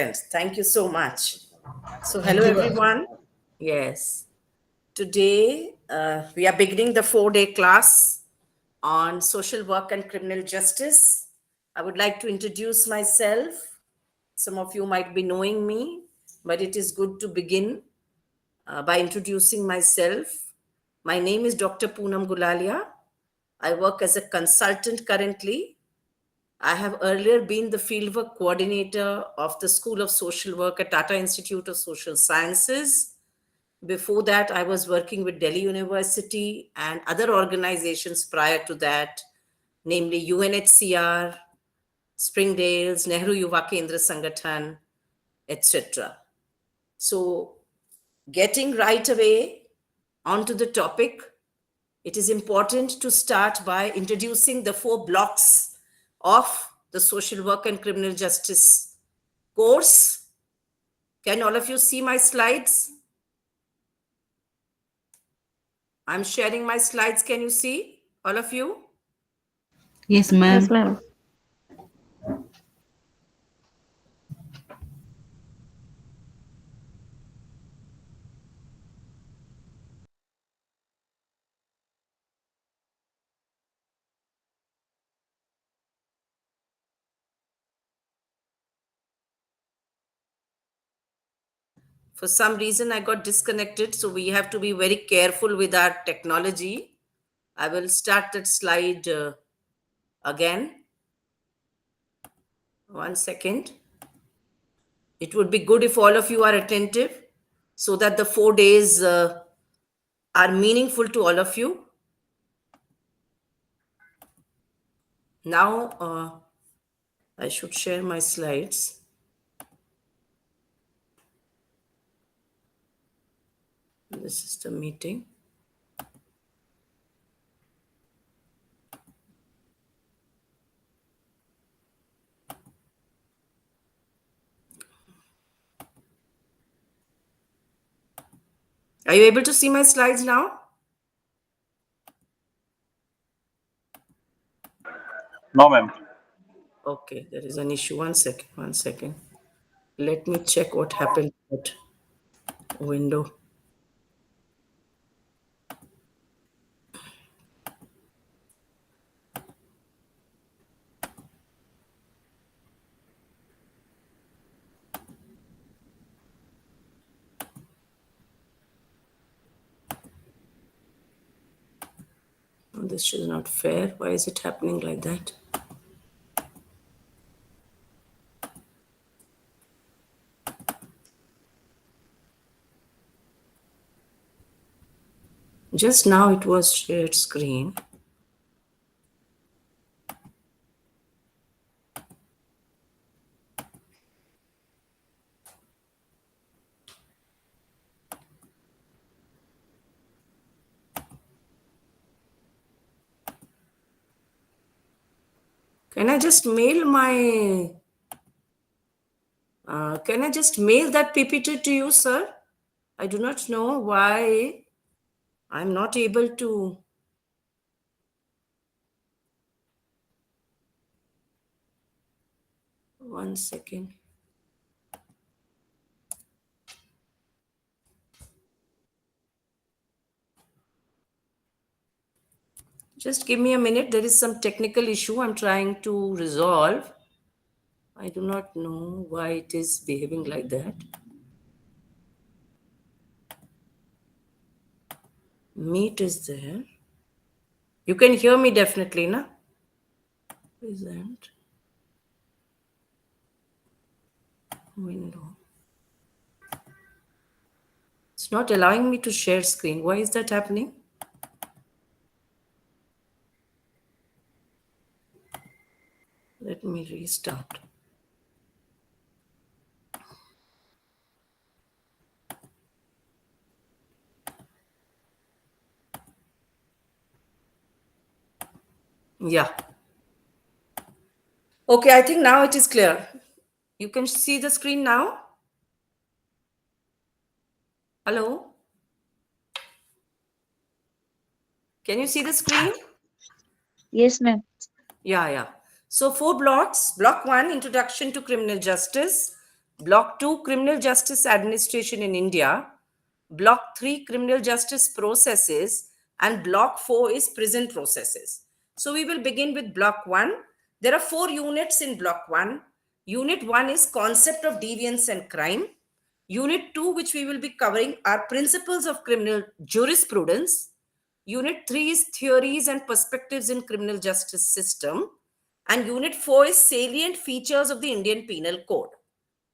Thank you so much. So, hello everyone. Yes. Today, we are beginning the 4-day class on social work and criminal justice. I would like to introduce myself. Some of you might be knowing me, but it is good to begin by introducing myself. My name is Dr. Poonam Gulalia. I work as a consultant currently. I have earlier been the fieldwork coordinator of the School of Social Work at Tata Institute of Social Sciences. Before that, I was working with Delhi University and other organizations prior to that, namely UNHCR, Springdale's, Nehru Yuva Kendra Sangathan, etc. So, getting right away onto the topic, it is important to start by introducing the 4 blocks of the social work and criminal justice course. Can all of you see my slides? I'm sharing my slides. Can you see, all of you? Yes, ma'am. Yes, ma'am. For some reason, I got disconnected, so we have to be very careful with our technology. I will start that slide again. 1 second. It would be good if all of you are attentive so that the 4 days are meaningful to all of you. Now, I should share my slides. This is the meeting. Are you able to see my slides now? No, ma'am. Okay, there is an issue. 1 second, 1 second. Let me check what happened to that window. Oh, this is not fair. Why is it happening like that? Just now it was shared screen. Can I just mail my... can I just mail that PPT to you, sir? I do not know why I'm not able to... One second. Just give me a minute. There is some technical issue I'm trying to resolve. I do not know why it is behaving like that. Meet is there. You can hear me definitely, na? Present. Window. It's not allowing me to share screen. Why is that happening? Let me restart. Yeah. Okay, I think now it is clear. You can see the screen now? Hello? Can you see the screen? Yes, ma'am. Yeah. So 4 blocks. Block 1, Introduction to Criminal Justice. Block 2, Criminal Justice Administration in India. Block 3, Criminal Justice Processes. And Block 4 is Prison Processes. So we will begin with Block 1. There are 4 units in Block 1. Unit 1 is Concept of Deviance and Crime. Unit 2, which we will be covering, are Principles of Criminal Jurisprudence. Unit 3 is Theories and Perspectives in Criminal Justice System. And Unit 4 is Salient Features of the Indian Penal Code.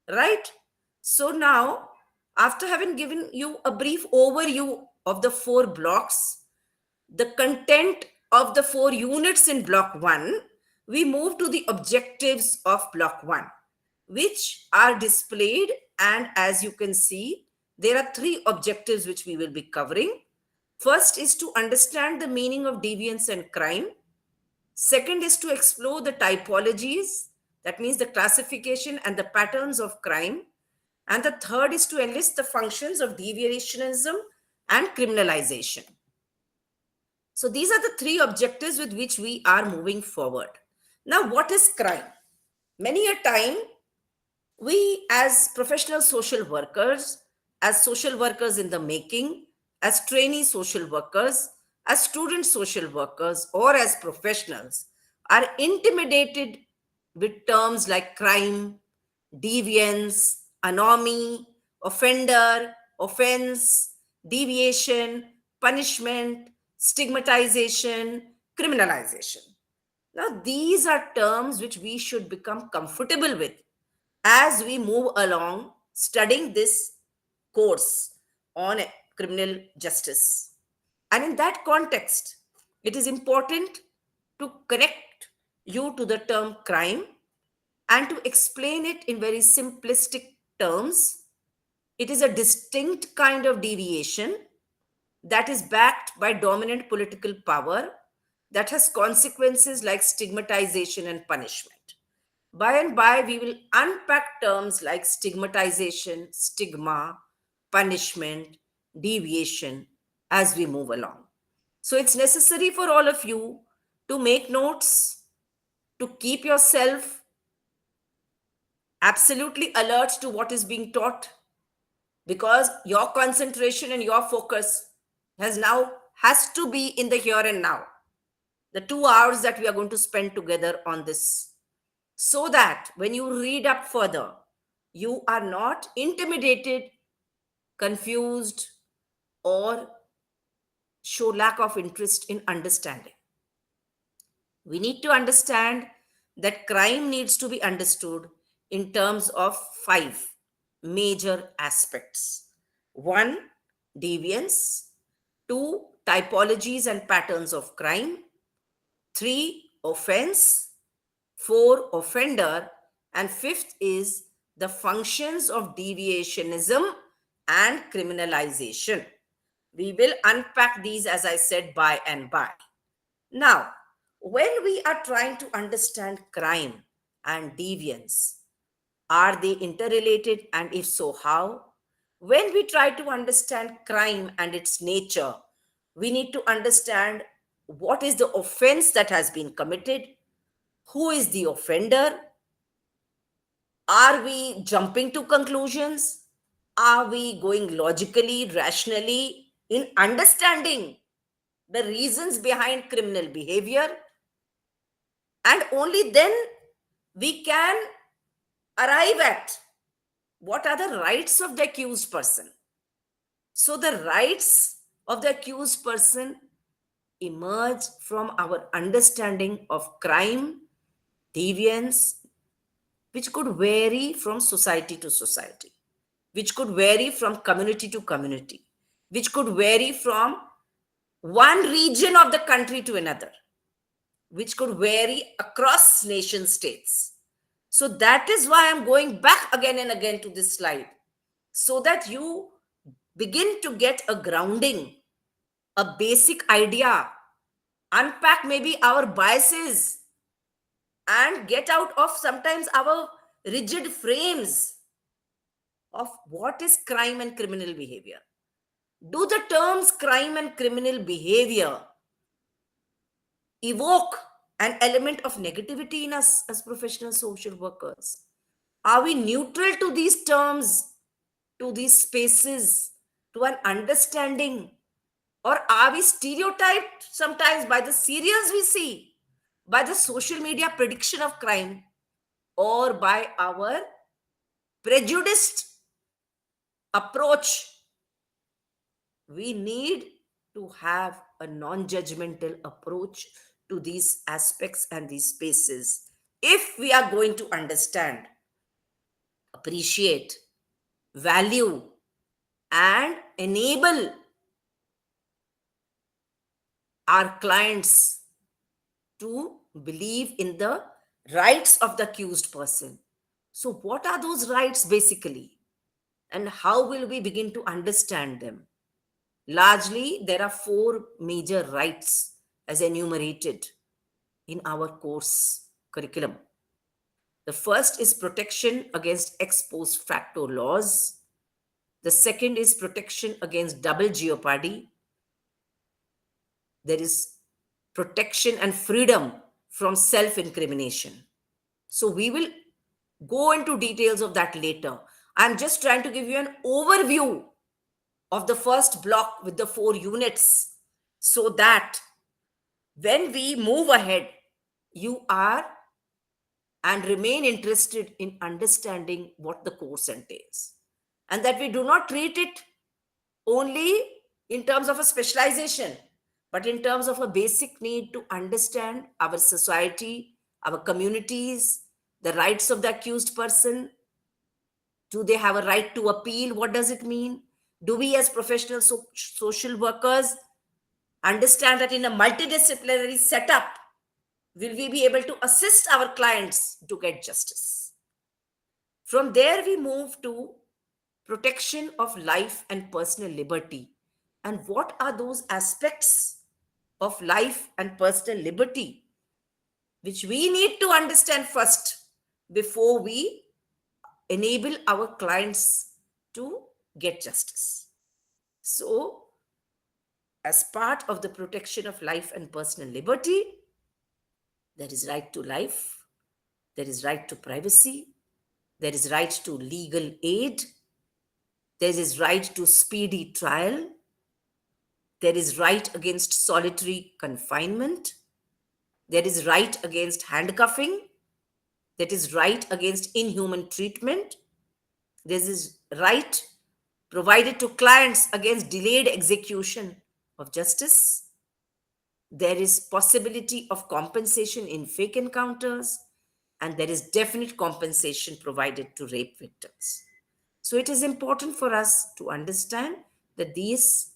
Right? So now, after having given you a brief overview of the 4 blocks, the content of the 4 units in Block 1, we move to the objectives of Block 1, which are displayed. And as you can see, there are 3 objectives which we will be covering. First is to understand the meaning of deviance and crime. Second is to explore the typologies, that means the classification and the patterns of crime. And the third is to enlist the functions of deviationism and criminalization. So these are the 3 objectives with which we are moving forward. Now, what is crime? Many a time, we as professional social workers, as social workers in the making, as trainee social workers, as student social workers, or as professionals, are intimidated with terms like crime, deviance, anomie, offender, offense, deviation, punishment, stigmatization, criminalization. Now, these are terms which we should become comfortable with as we move along studying this course on criminal justice. And in that context, it is important to connect you to the term crime and to explain it in very simplistic terms. It is a distinct kind of deviation that is backed by dominant political power that has consequences like stigmatization and punishment. By and by, we will unpack terms like stigmatization, stigma, punishment, deviation as we move along. So it's necessary for all of you to make notes, to keep yourself absolutely alert to what is being taught, because your concentration and your focus has to be in the here and now, the 2 hours that we are going to spend together on this, so that when you read up further, you are not intimidated, confused, or show lack of interest in understanding. We need to understand that crime needs to be understood in terms of 5 major aspects. 1, deviance. 2, typologies and patterns of crime. 3, offense. 4, offender. And 5th is the functions of deviationism and criminalization. We will unpack these, as I said, by and by. Now, when we are trying to understand crime and deviance, are they interrelated, and if so, how? When we try to understand crime and its nature, we need to understand what is the offense that has been committed, who is the offender. Are we jumping to conclusions? Are we going logically, rationally in understanding the reasons behind criminal behavior? And only then we can arrive at what are the rights of the accused person. So the rights of the accused person emerge from our understanding of crime, deviance, which could vary from society to society, which could vary from community to community, which could vary from one region of the country to another, which could vary across nation states. So that is why I'm going back again and again to this slide, so that you begin to get a grounding, a basic idea, unpack maybe our biases, and get out of sometimes our rigid frames of what is crime and criminal behavior. Do the terms crime and criminal behavior evoke an element of negativity in us as professional social workers? Are we neutral to these terms, to these spaces, to an understanding? Or are we stereotyped sometimes by the serials we see, by the social media prediction of crime, or by our prejudiced approach? We need to have a non judgmental approach to these aspects and these spaces if we are going to understand, appreciate, value, and enable our clients to believe in the rights of the accused person. So, what are those rights basically? And how will we begin to understand them? Largely, there are four major rights as enumerated in our course curriculum. The first is protection against ex post facto laws. The second is protection against double jeopardy. There is protection and freedom from self incrimination. So we will go into details of that later. I'm just trying to give you an overview of the first block with the four units so that when we move ahead, you are and remain interested in understanding what the course entails, and that we do not treat it only in terms of a specialization, but in terms of a basic need to understand our society, our communities, the rights of the accused person. Do they have a right to appeal? What does it mean? Do we, as professional social workers, understand that in a multidisciplinary setup, will we be able to assist our clients to get justice? From there, we move to protection of life and personal liberty. And what are those aspects of life and personal liberty which we need to understand first before we enable our clients to get justice? So, as part of the protection of life and personal liberty, there is right to life, there is right to privacy, there is right to legal aid, there is right to speedy trial, there is right against solitary confinement, there is right against handcuffing, there is right against inhuman treatment, there is right provided to clients against delayed execution of justice, there is possibility of compensation in fake encounters, and there is definite compensation provided to rape victims. So it is important for us to understand that these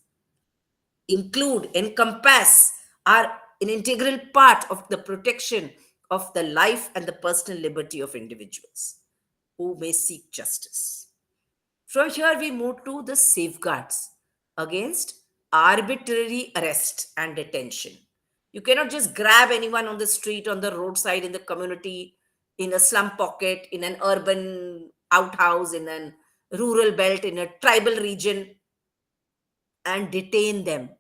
encompass, are an integral part of the protection of the life and the personal liberty of individuals who may seek justice. From here, we move to the safeguards against arbitrary arrest and detention. You cannot just grab anyone on the street, on the roadside, in the community, in a slum pocket, in an urban outhouse, in a rural belt, in a tribal region, and detain them.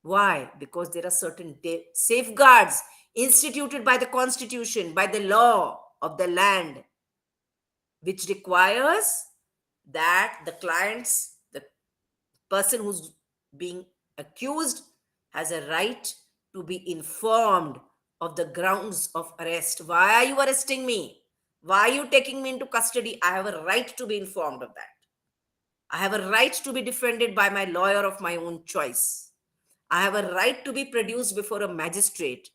Why? Because there are certain safeguards instituted by the constitution, by the law of the land, which requires that the clients, the person who's being accused, has a right to be informed of the grounds of arrest. Why are you arresting me? Why are you taking me into custody? I have a right to be informed of that. I have a right to be defended by my lawyer of my own choice. I have a right to be produced before a magistrate,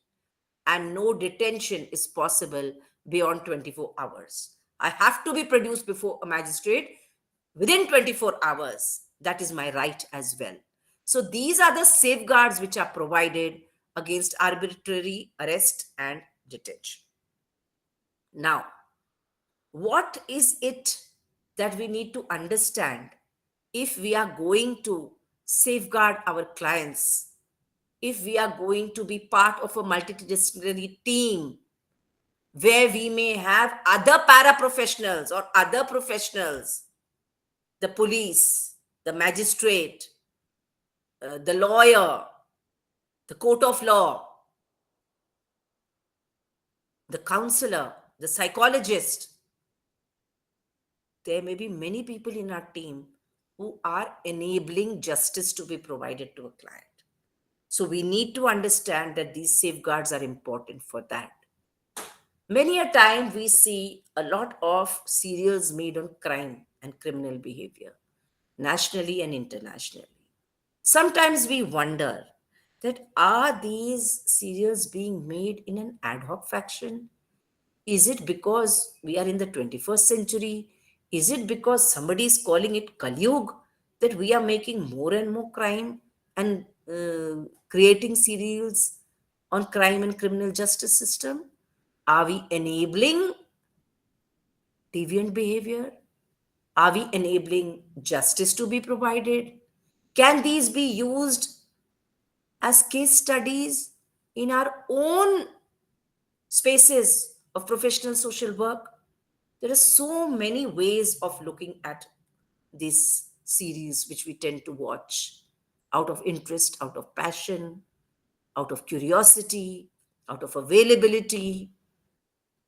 and no detention is possible beyond 24 hours. I have to be produced before a magistrate within 24 hours. That is my right as well. So these are the safeguards which are provided against arbitrary arrest and detention. Now, what is it that we need to understand if we are going to safeguard our clients, if we are going to be part of a multidisciplinary team where we may have other paraprofessionals or other professionals, the police, the magistrate, the lawyer, the court of law, the counselor, the psychologist, there may be many people in our team who are enabling justice to be provided to a client. So we need to understand that these safeguards are important for that. Many a time we see a lot of serials made on crime and criminal behavior, nationally and internationally. Sometimes we wonder that are these serials being made in an ad hoc fashion? Is it because we are in the 21st century? Is it because somebody is calling it Kalyug that we are making more and more crime and creating serials on crime and criminal justice system? Are we enabling deviant behavior? Are we enabling justice to be provided? Can these be used as case studies in our own spaces of professional social work? There are so many ways of looking at this series, which we tend to watch out of interest, out of passion, out of curiosity, out of availability.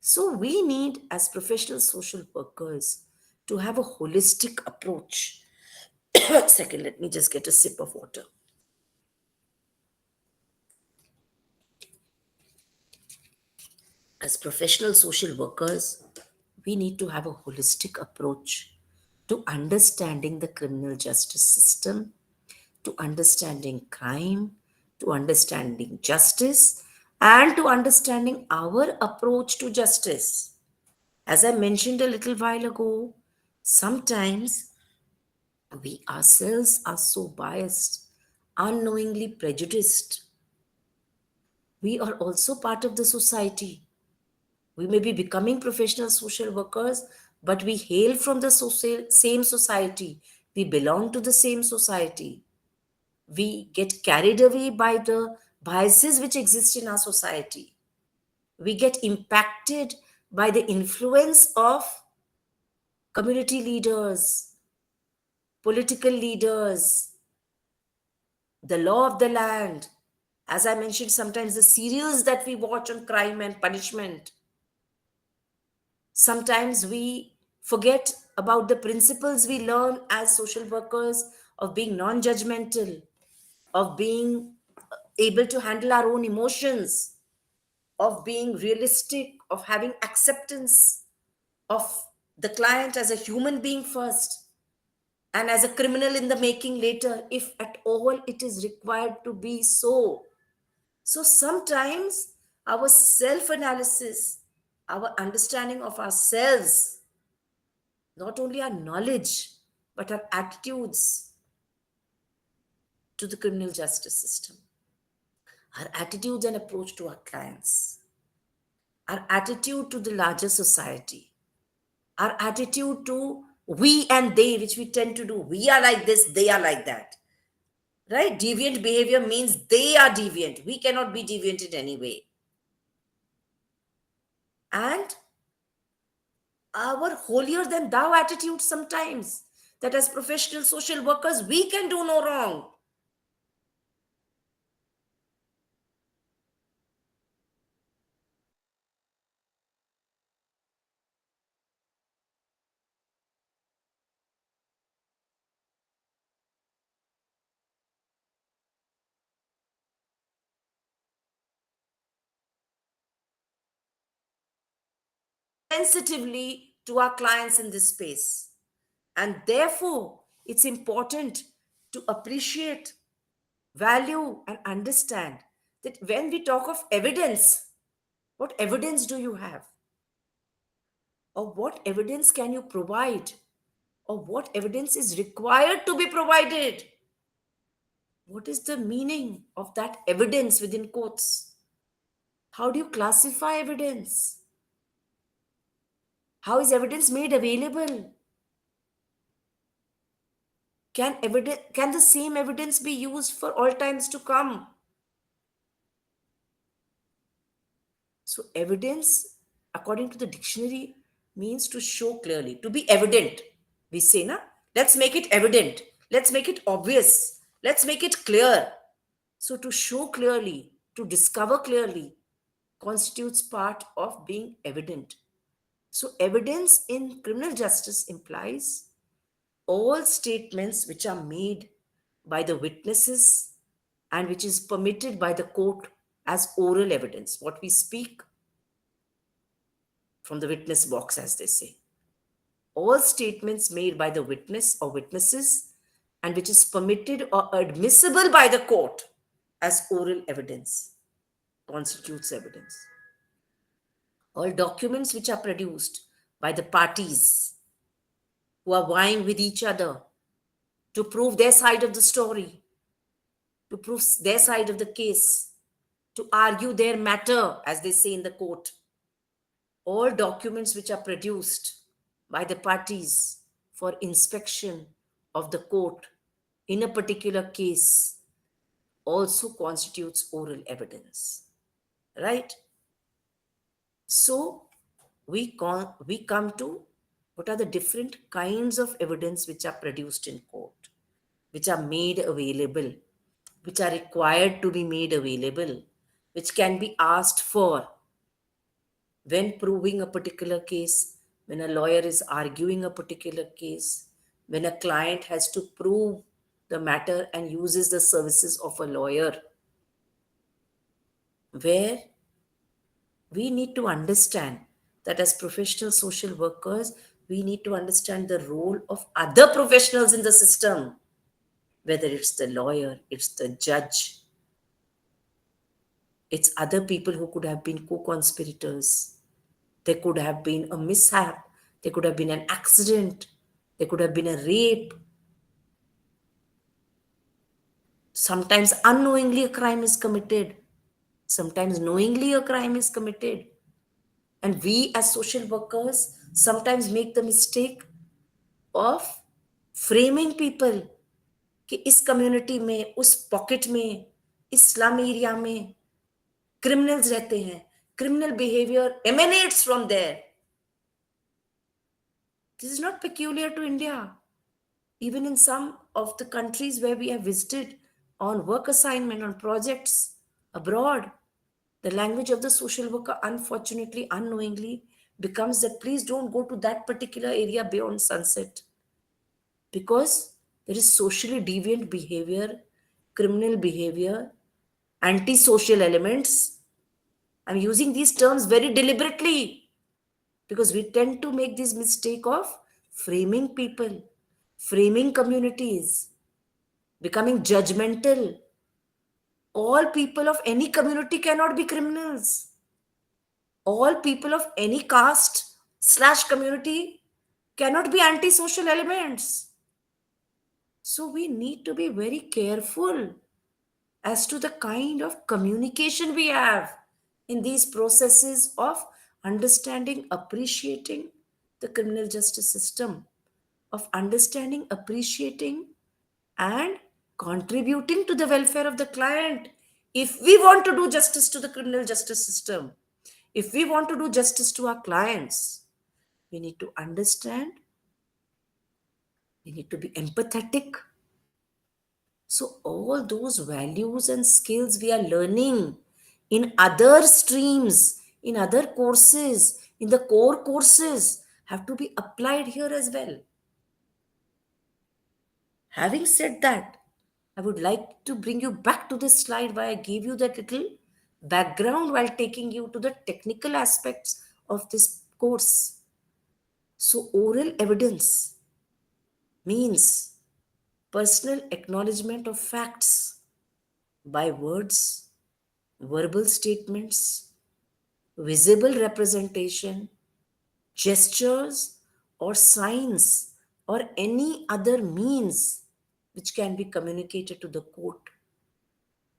So, we need, as professional social workers, to have a holistic approach. Second, let me just get a sip of water. As professional social workers, we need to have a holistic approach to understanding the criminal justice system, to understanding crime, to understanding justice, and to understanding our approach to justice. As I mentioned a little while ago, sometimes we ourselves are so biased, unknowingly prejudiced. We are also part of the society. We may be becoming professional social workers, but we hail from the same society. We belong to the same society. We get carried away by the biases which exist in our society. We get impacted by the influence of community leaders, political leaders, the law of the land. As I mentioned, sometimes the serials that we watch on crime and punishment. Sometimes we forget about the principles we learn as social workers of being non judgmental, of being able to handle our own emotions, of being realistic, of having acceptance of the client as a human being first and as a criminal in the making later, if at all it is required to be so. So sometimes our self analysis, our understanding of ourselves, not only our knowledge, but our attitudes to the criminal justice system, our attitudes and approach to our clients, our attitude to the larger society, our attitude to we and they, which we tend to do. We are like this, they are like that. Right? Deviant behavior means they are deviant. We cannot be deviant in any way. And our holier than thou attitude sometimes, that as professional social workers, we can do no wrong. Sensitively to our clients in this space. And therefore, it's important to appreciate, value, and understand that when we talk of evidence, what evidence do you have? Or what evidence can you provide? Or what evidence is required to be provided? What is the meaning of that evidence within quotes? How do you classify evidence? How is evidence made available? Can the same evidence be used for all times to come? So evidence, according to the dictionary, means to show clearly, to be evident. We say, na, let's make it evident. Let's make it obvious. Let's make it clear. So to show clearly, to discover clearly, constitutes part of being evident. So evidence in criminal justice implies all statements which are made by the witnesses and which is permitted by the court as oral evidence, what we speak from the witness box, as they say. All statements made by the witness or witnesses and which is permitted or admissible by the court as oral evidence constitutes evidence. All documents which are produced by the parties who are vying with each other to prove their side of the story, to prove their side of the case, to argue their matter, as they say in the court. All documents which are produced by the parties for inspection of the court in a particular case also constitutes oral evidence, right? So we come to what are the different kinds of evidence which are produced in court, which are made available, which are required to be made available, which can be asked for when proving a particular case, when a lawyer is arguing a particular case, when a client has to prove the matter and uses the services of a lawyer, where we need to understand that as professional social workers, we need to understand the role of other professionals in the system, whether it's the lawyer, it's the judge, it's other people who could have been co-conspirators. There could have been a mishap. There could have been an accident. There could have been a rape. Sometimes unknowingly a crime is committed. Sometimes knowingly a crime is committed. And we as social workers sometimes make the mistake of framing people कि इस community में, उस pocket में, इस slum area में criminals रहते हैं. Criminal behavior emanates from there. This is not peculiar to India. Even in some of the countries where we have visited on work assignment, on projects abroad, the language of the social worker, unfortunately, unknowingly, becomes that please don't go to that particular area beyond sunset. Because there is socially deviant behavior, criminal behavior, antisocial elements. I'm using these terms very deliberately because we tend to make this mistake of framing people, framing communities, becoming judgmental. All people of any community cannot be criminals. All people of any caste/community cannot be antisocial elements. So we need to be very careful as to the kind of communication we have in these processes of understanding, appreciating the criminal justice system, of understanding, appreciating, and contributing to the welfare of the client. If we want to do justice to the criminal justice system, if we want to do justice to our clients, we need to understand, we need to be empathetic. So, all those values and skills we are learning in other streams, in other courses, in the core courses, have to be applied here as well. Having said that, I would like to bring you back to this slide where I gave you that little background while taking you to the technical aspects of this course. So, oral evidence means personal acknowledgement of facts by words, verbal statements, visible representation, gestures, or signs, or any other means which can be communicated to the court.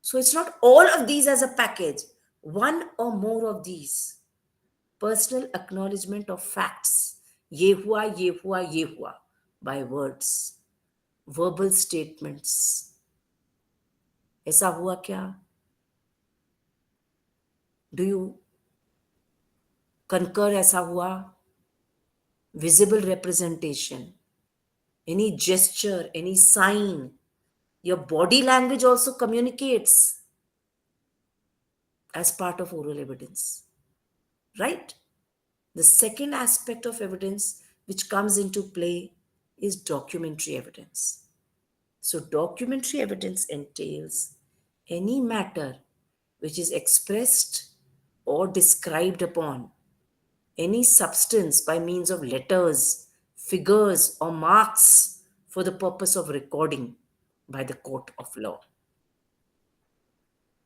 So it's not all of these as a package, one or more of these. Personal acknowledgement of facts, ye hua, by words, verbal statements. ऐसा हुआ क्या? Do you concur ऐसा हुआ? Visible representation, any gesture, any sign. Your body language also communicates as part of oral evidence, right? The second aspect of evidence which comes into play is documentary evidence. So, documentary evidence entails any matter which is expressed or described upon any substance by means of letters, figures, or marks for the purpose of recording by the court of law.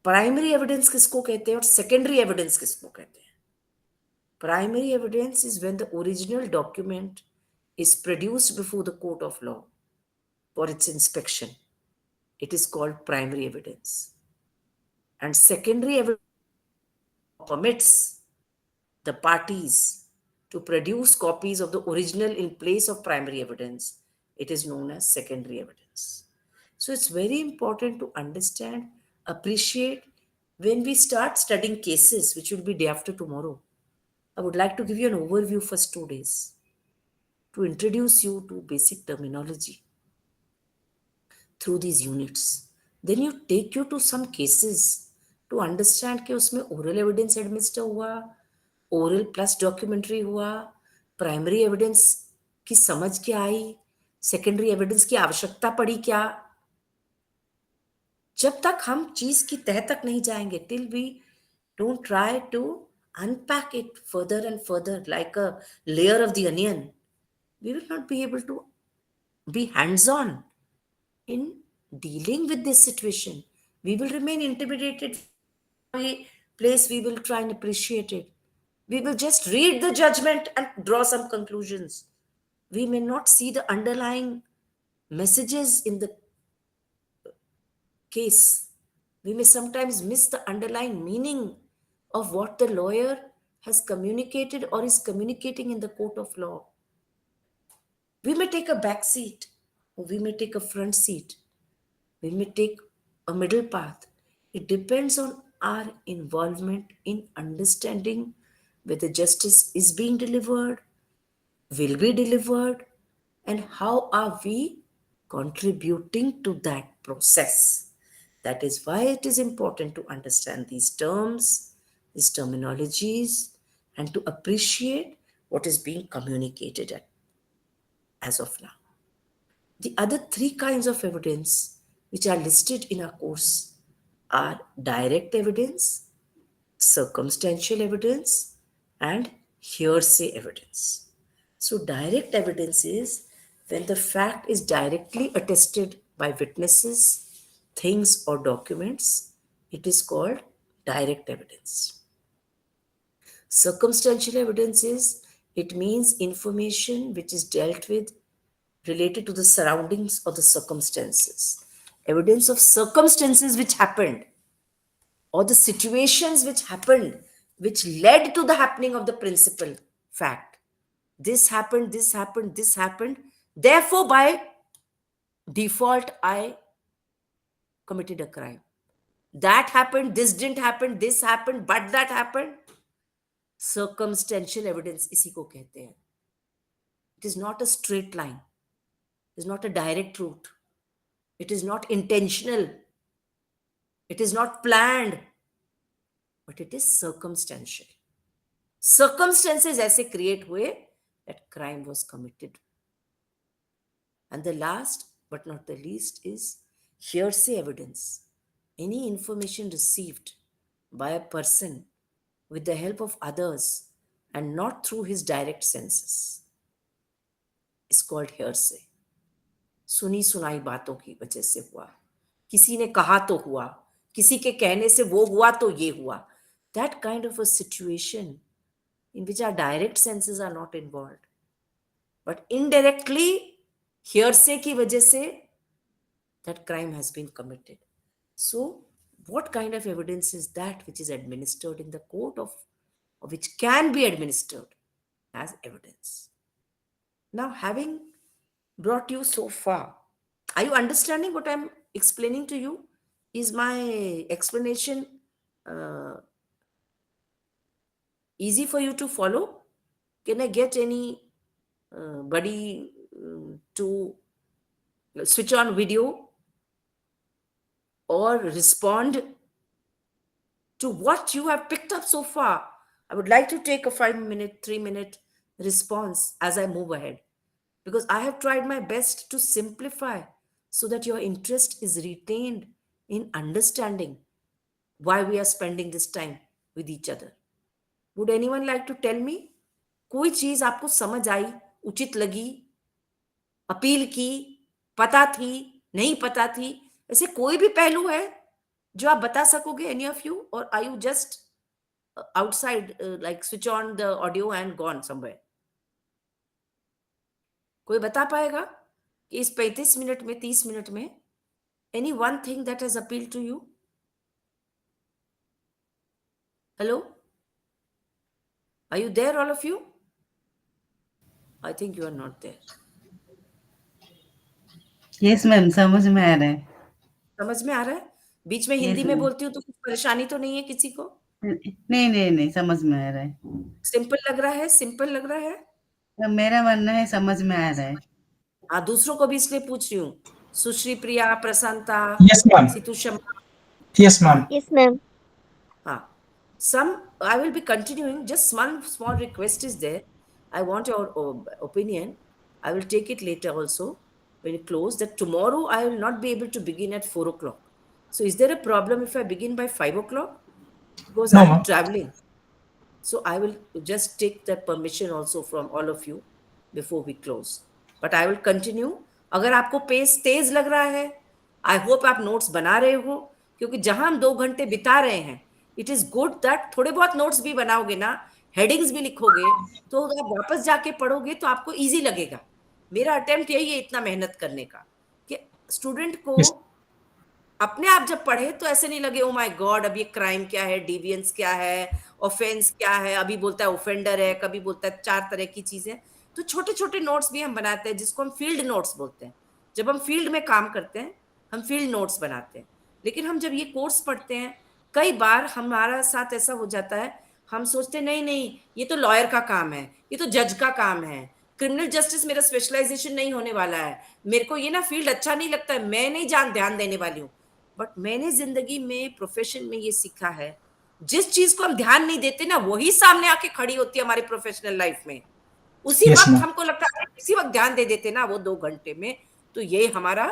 Primary evidence किसको कहते हैं और secondary evidence किसको कहते हैं? Primary evidence is when the original document is produced before the court of law for its inspection. It is called primary evidence. And secondary evidence permits the parties to produce copies of the original in place of primary evidence. It is known as secondary evidence. So it's very important to understand, appreciate when we start studying cases, which will be day after tomorrow. I would like to give you an overview for 2 days to introduce you to basic terminology through these units. Then you take you to some cases to understand कि उसमें oral evidence administer हुआ, oral plus documentary हुआ, primary evidence की समझ क्या आई, secondary evidence की आवश्यकता पड़ी क्या. जब तक हम चीज की तह तक नहीं जाएंगे, till we don't try to unpack it further and further like a layer of the onion, we will not be able to be hands-on in dealing with this situation. We will remain intimidated. Every place we will try and appreciate it. We will just read the judgment and draw some conclusions. We may not see the underlying messages in the case. We may sometimes miss the underlying meaning of what the lawyer has communicated or is communicating in the court of law. We may take a back seat, or we may take a front seat. We may take a middle path. It depends on our involvement in understanding whether justice is being delivered, will be delivered, and how are we contributing to that process. That is why it is important to understand these terms, these terminologies, and to appreciate what is being communicated as of now. The other 3 kinds of evidence which are listed in our course are direct evidence, circumstantial evidence, and hearsay evidence. So, direct evidence is when the fact is directly attested by witnesses, things, or documents. It is called direct evidence. Circumstantial evidence is, it means information which is dealt with related to the surroundings or the circumstances. Evidence of circumstances which happened or the situations which happened which led to the happening of the principal fact. This happened, this happened, this happened. Therefore, by default, I committed a crime. That happened, this didn't happen, this happened, but that happened. Circumstantial evidence इसी को कहते हैं. It is not a straight line. It is not a direct route. It is not intentional. It is not planned. But it is circumstantial. Circumstances ऐसे create हुए that crime was committed. And the last but not the least is hearsay evidence. Any information received by a person with the help of others and not through his direct senses is called hearsay. सुनी सुनाई बातों की वजह से हुआ, किसी ने कहा तो हुआ, किसी के कहने से वो हुआ तो ये हुआ. That kind of a situation in which our direct senses are not involved, but indirectly hearsay की वजह से that crime has been committed. So what kind of evidence is that which is administered in the court or which can be administered as evidence? Now, having brought you so far, are you understanding what I'm explaining to you? Is my explanation easy for you to follow? Can I get any buddy to switch on video or respond to what you have picked up so far? I would like to take a 5 minute, 3 minute response as I move ahead because I have tried my best to simplify so that your interest is retained in understanding why we are spending this time with each other. Would anyone like to tell me? कोई चीज आपको समझ आई, उचित लगी, appeal की, पता थी, नहीं पता थी, ऐसे कोई भी पहलू है जो आप बता सकोगे? Any of you? और are you just outside, like switch on the audio and gone somewhere? कोई बता पाएगा कि इस 35 मिनट में, 30 मिनट में any one thing that has appealed to you? Hello, are you there, all of you? I think you are not there. Yes, ma'am. समझ में आ रहा है. समझ में आ रहा है? बीच में हिंदी में बोलती हूँ तो कुछ परेशानी तो नहीं है किसी को? नहीं, समझ में आ रहा है. सिंपल लग रहा है? सिंपल लग रहा है? तो मेरा मानना है समझ में आ रहा है. हाँ, दूसरों को भी इसलिए पूछ रही हूँ. सुश्री प्रिया, प्रसन्नता, Yes, ma'am. Situ Sharma. Yes, ma'am. Yes, ma'am. I will be continuing. Just one small request is there. I want your opinion. I will take it later also when you close. That tomorrow I will not be able to begin at 4 o'clock. So is there a problem if I begin by 5 o'clock? Because No, I am ma'am. traveling. So I will just take that permission also from all of you before we close. But I will continue. अगर आपको pace तेज लग रहा है, I hope आप notes बना रहे हो, क्योंकि जहां हम 2 घंटे बिता रहे हैं, इट इज गुड दैट थोड़े बहुत नोट्स भी बनाओगे ना, हेडिंग्स भी लिखोगे, तो आप वापस जाके पढ़ोगे तो आपको इजी लगेगा. मेरा अटेम्प्ट यही है इतना मेहनत करने का कि स्टूडेंट को Yes. अपने आप जब पढ़े तो ऐसे नहीं लगे ओ माय गॉड अब ये क्राइम क्या है, डिवियंस क्या है, ऑफेंस क्या है, अभी बोलता है ऑफेंडर है, कभी बोलता है 4 तरह की चीजें. तो छोटे छोटे नोट्स भी हम बनाते हैं जिसको हम फील्ड नोट्स बोलते हैं. जब हम फील्ड में काम करते हैं हम फील्ड नोट्स बनाते हैं. लेकिन हम जब ये कोर्स पढ़ते हैं कई बार हमारा साथ ऐसा हो जाता है, हम सोचते नहीं नहीं ये तो लॉयर का काम है, ये तो जज का काम है, क्रिमिनल जस्टिस मेरा स्पेशलाइजेशन नहीं होने वाला है, मेरे को ये ना फील्ड अच्छा नहीं लगता है, मैं नहीं ध्यान देने वाली हूँ. बट मैंने जिंदगी में, प्रोफेशन में ये सीखा है, जिस चीज को हम ध्यान नहीं देते ना वही सामने आके खड़ी होती है हमारी प्रोफेशनल लाइफ में. उसी Yes, वक्त ma'am. हमको लगता है इसी वक्त ध्यान दे देते ना वो 2 घंटे में, तो ये हमारा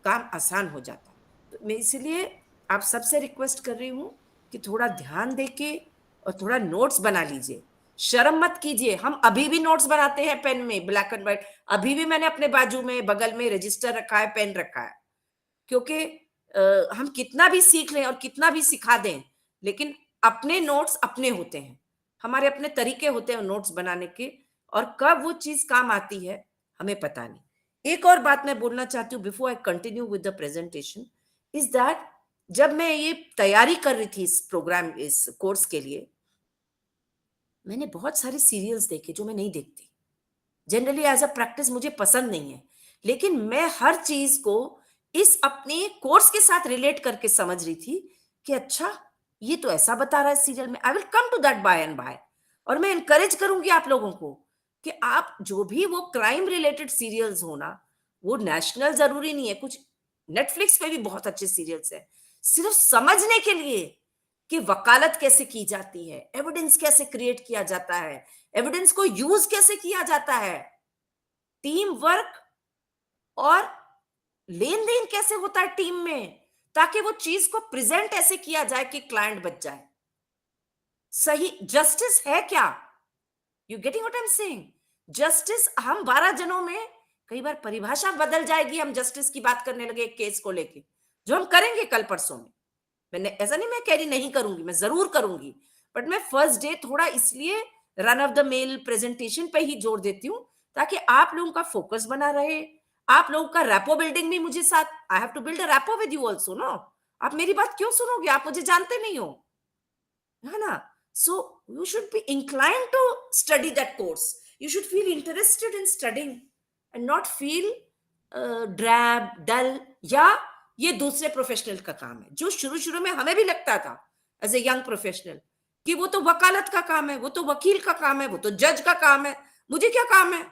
काम आसान हो जाता है. तो मैं इसलिए आप सबसे रिक्वेस्ट कर रही हूँ कि थोड़ा ध्यान देके और थोड़ा नोट्स बना लीजिए. शर्म मत कीजिए, हम अभी भी नोट्स बनाते हैं पेन में, ब्लैक एंड व्हाइट. अभी भी मैंने अपने बाजू में बगल में रजिस्टर रखा है, पेन रखा है, क्योंकि हम कितना भी सीख लें और कितना भी सिखा दें, लेकिन अपने नोट्स अपने होते हैं, हमारे अपने तरीके होते हैं नोट्स बनाने के, और कब वो चीज काम आती है हमें पता नहीं. एक और बात मैं बोलना चाहती हूँ before I continue with the presentation, is that जब मैं ये तैयारी कर रही थी इस प्रोग्राम, इस कोर्स के लिए, मैंने बहुत सारे सीरियल्स देखे जो मैं नहीं देखती. जनरली एज अ प्रैक्टिस मुझे पसंद नहीं है, लेकिन मैं हर चीज को इस अपने कोर्स के साथ रिलेट करके समझ रही थी कि अच्छा ये तो ऐसा बता रहा है सीरियल में. I will come to that by and by. और मैं इनकरेज करूंगी आप लोगों को कि आप जो भी वो क्राइम रिलेटेड सीरियल्स हो ना, वो नेशनल जरूरी नहीं है, कुछ नेटफ्लिक्स पे भी बहुत अच्छे सीरियल्स है, सिर्फ समझने के लिए कि वकालत कैसे की जाती है, एविडेंस कैसे क्रिएट किया जाता है, एविडेंस को यूज कैसे किया जाता है, टीम वर्क और लेन देन कैसे होता है टीम में, ताकि वो चीज को प्रेजेंट ऐसे किया जाए कि क्लाइंट बच जाए. सही जस्टिस है क्या? You getting what I am saying? Justice, हम 12 जनों में कई बार परिभाषा बदल जाएगी, हम जस्टिस की बात करने लगे एक केस को लेके, जो हम करेंगे कल परसों में. मैंने ऐसा नहीं, मैं कह रही नहीं करूंगी, मैं जरूर करूंगी, बट मैं फर्स्ट डे थोड़ा इसलिए run of the mill presentation पे ही जोर देती हूँ ताकि आप लोगों का फोकस बना रहे, आप लोगों का रैपो बिल्डिंग भी मुझे साथ. I have to build a rapport with you also. No, आप मेरी बात क्यों सुनोगे, आप मुझे जानते नहीं हो, है ना? So you should be inclined to study that course. You should feel interested in studying and not feel drab, dull, या ये दूसरे प्रोफेशनल का काम है, जो शुरू शुरू में हमें भी लगता था एज ए यंग प्रोफेशनल कि वो तो वकालत का काम है, वो तो वकील का काम है, वो तो जज का काम है, मुझे क्या काम है.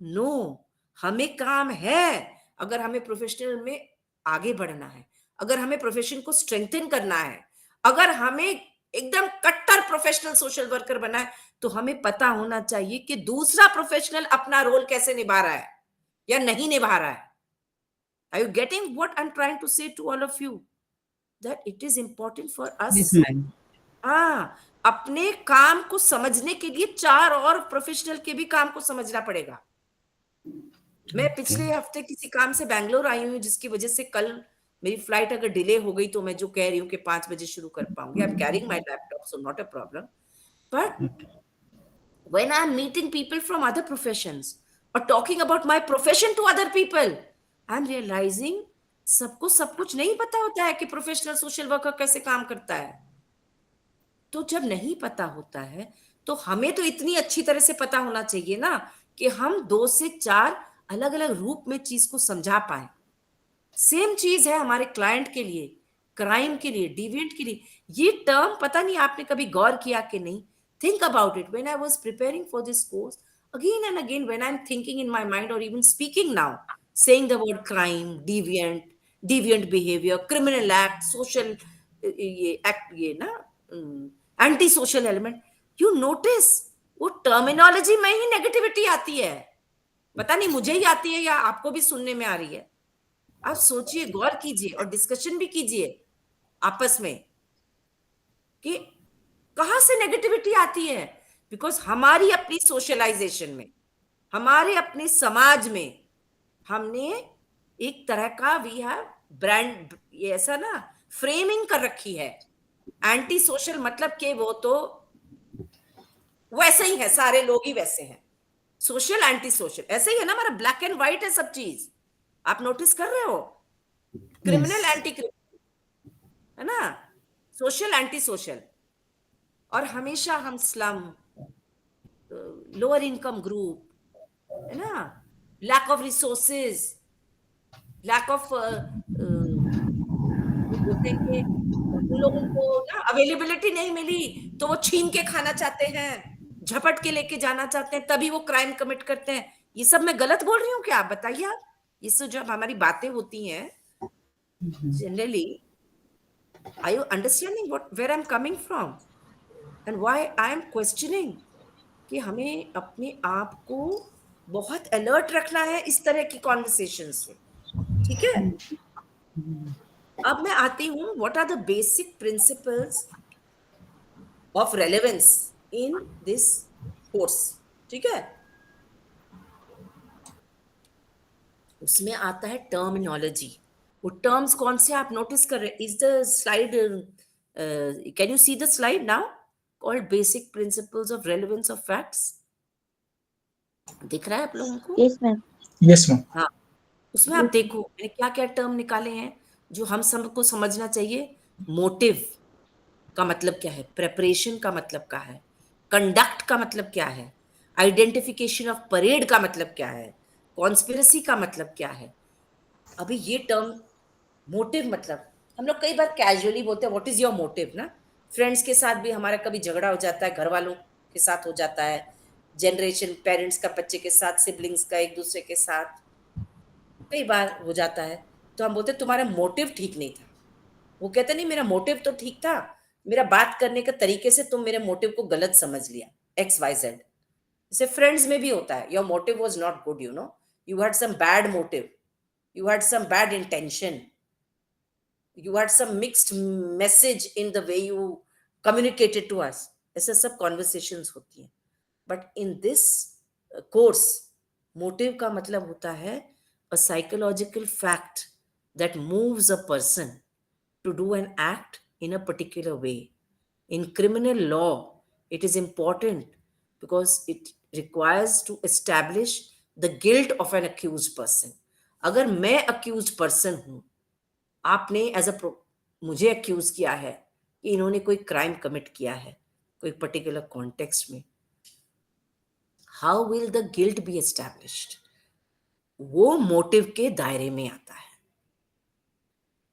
नो, हमें काम है. अगर हमें प्रोफेशनल में आगे बढ़ना है, अगर हमें प्रोफेशन को स्ट्रेंथन करना है, अगर हमें एकदम कट्टर प्रोफेशनल सोशल वर्कर बना है तो हमें पता होना चाहिए कि दूसरा प्रोफेशनल अपना रोल कैसे निभा रहा है या नहीं निभा रहा है. Are you getting what I'm trying to say to all of you? That it is important for us. Yes, ma'am. हाँ, अपने काम को समझने के लिए चार और प्रोफेशनल के भी काम को समझना पड़ेगा. मैं पिछले हफ्ते किसी काम से बैंगलोर आई हूँ जिसकी वजह से कल मेरी फ्लाइट अगर डिले हो गई तो मैं जो कह रही हूँ कि 5 बजे शुरू कर पाऊंगी. I am carrying my laptop so not a problem. But when I'm meeting people from other professions or talking about my profession to other people, I'm realizing सबको सब कुछ नहीं पता होता है कि प्रोफेशनल सोशल वर्कर कैसे काम करता है. तो जब नहीं पता होता है तो हमें तो इतनी अच्छी तरह से पता होना चाहिए ना कि हम 2 से 4 अलग अलग रूप में चीज को समझा पाए. सेम चीज है हमारे क्लाइंट के लिए, क्राइम के लिए, डिविएंट के लिए. ये टर्म पता नहीं आपने कभी गौर किया कि नहीं. Think about it. When I was preparing for this course, again and again when I'm thinking in my mind or even speaking now, saying the word crime, deviant behavior, criminal act, social ये act ये ना anti social element, you notice वो terminology में ही negativity आती है. पता नहीं मुझे ही आती है या आपको भी सुनने में आ रही है. आप सोचिए, गौर कीजिए और डिस्कशन भी कीजिए आपस में कि कहां से नेगेटिविटी आती है. बिकॉज हमारी अपनी सोशलाइजेशन में, हमारे अपने समाज में हमने एक तरह का वी हैव ब्रांड, ये ऐसा ना फ्रेमिंग कर रखी है. एंटी सोशल मतलब कि वो तो वैसे ही है, सारे लोग ही वैसे हैं. सोशल एंटी सोशल ऐसे ही है ना, हमारा ब्लैक एंड व्हाइट है सब चीज. आप नोटिस कर रहे हो? क्रिमिनल एंटी क्रिमिनल है ना, सोशल एंटी सोशल. और हमेशा हम स्लम, लोअर इनकम ग्रुप है ना, lack of resources, lack of बोलते हैं कि उन लोगों को ना अवेलेबिलिटी नहीं मिली तो वो छीन के खाना चाहते हैं, झपट के लेके जाना चाहते हैं, तभी वो क्राइम कमिट करते हैं. ये सब मैं गलत बोल रही हूँ क्या? आप बताइए. आप ये सब जब हमारी बातें होती हैं generally, are you understanding what where I am coming from and why I am questioning कि हमें अपने आप को बहुत अलर्ट रखना है इस तरह की कॉन्वर्सेशन से. ठीक है, अब मैं आती हूं what are the basic principles of relevance in this course. ठीक है, उसमें आता है टर्मिनोलॉजी. वो टर्म्स कौन से आप नोटिस कर रहे हैं? Is the slide, can you see the slide now, called basic principles of relevance of facts. दिख रहा है आप लोगों को? Yes, ma'am. Yes ma'am. हाँ, उसमें आप देखो मैंने क्या क्या टर्म निकाले हैं जो हम सबको समझना चाहिए. मोटिव का मतलब क्या है, प्रेपरेशन का मतलब क्या है, कंडक्ट का मतलब क्या है, आइडेंटिफिकेशन ऑफ परेड का मतलब क्या है, कॉन्स्पिरेसी का मतलब क्या है. अभी ये टर्म मोटिव मतलब हम लोग कई बार कैजुअली बोलते हैं व्हाट इज योर मोटिव ना. फ्रेंड्स के साथ भी हमारा कभी झगड़ा हो जाता है, घर वालों के साथ हो जाता है, जनरेशन पेरेंट्स का बच्चे के साथ, सिबलिंग्स का एक दूसरे के साथ कई बार हो जाता है. तो हम बोलते तुम्हारा मोटिव ठीक नहीं था. वो कहते नहीं मेरा मोटिव तो ठीक था, मेरा बात करने के तरीके से तुम मेरे मोटिव को गलत समझ लिया, एक्स वाई जेड. जैसे फ्रेंड्स में भी होता है, your motive was not good, you know, you had some bad motive, you had some bad intention, you had some mixed message in the way you communicated to us. ऐसे सब conversations होती हैं. But in this course, motive का मतलब होता है a psychological fact that moves a person to do an act in a particular way. In criminal law, it is important because it requires to establish the guilt of an accused person. अगर मैं accused person हूं, आपने as a मुझे accused किया है कि इन्होंने कोई क्राइम कमिट किया है कोई पर्टिकुलर कॉन्टेक्स्ट में, how will the guilt be established? वो मोटिव के दायरे में आता है.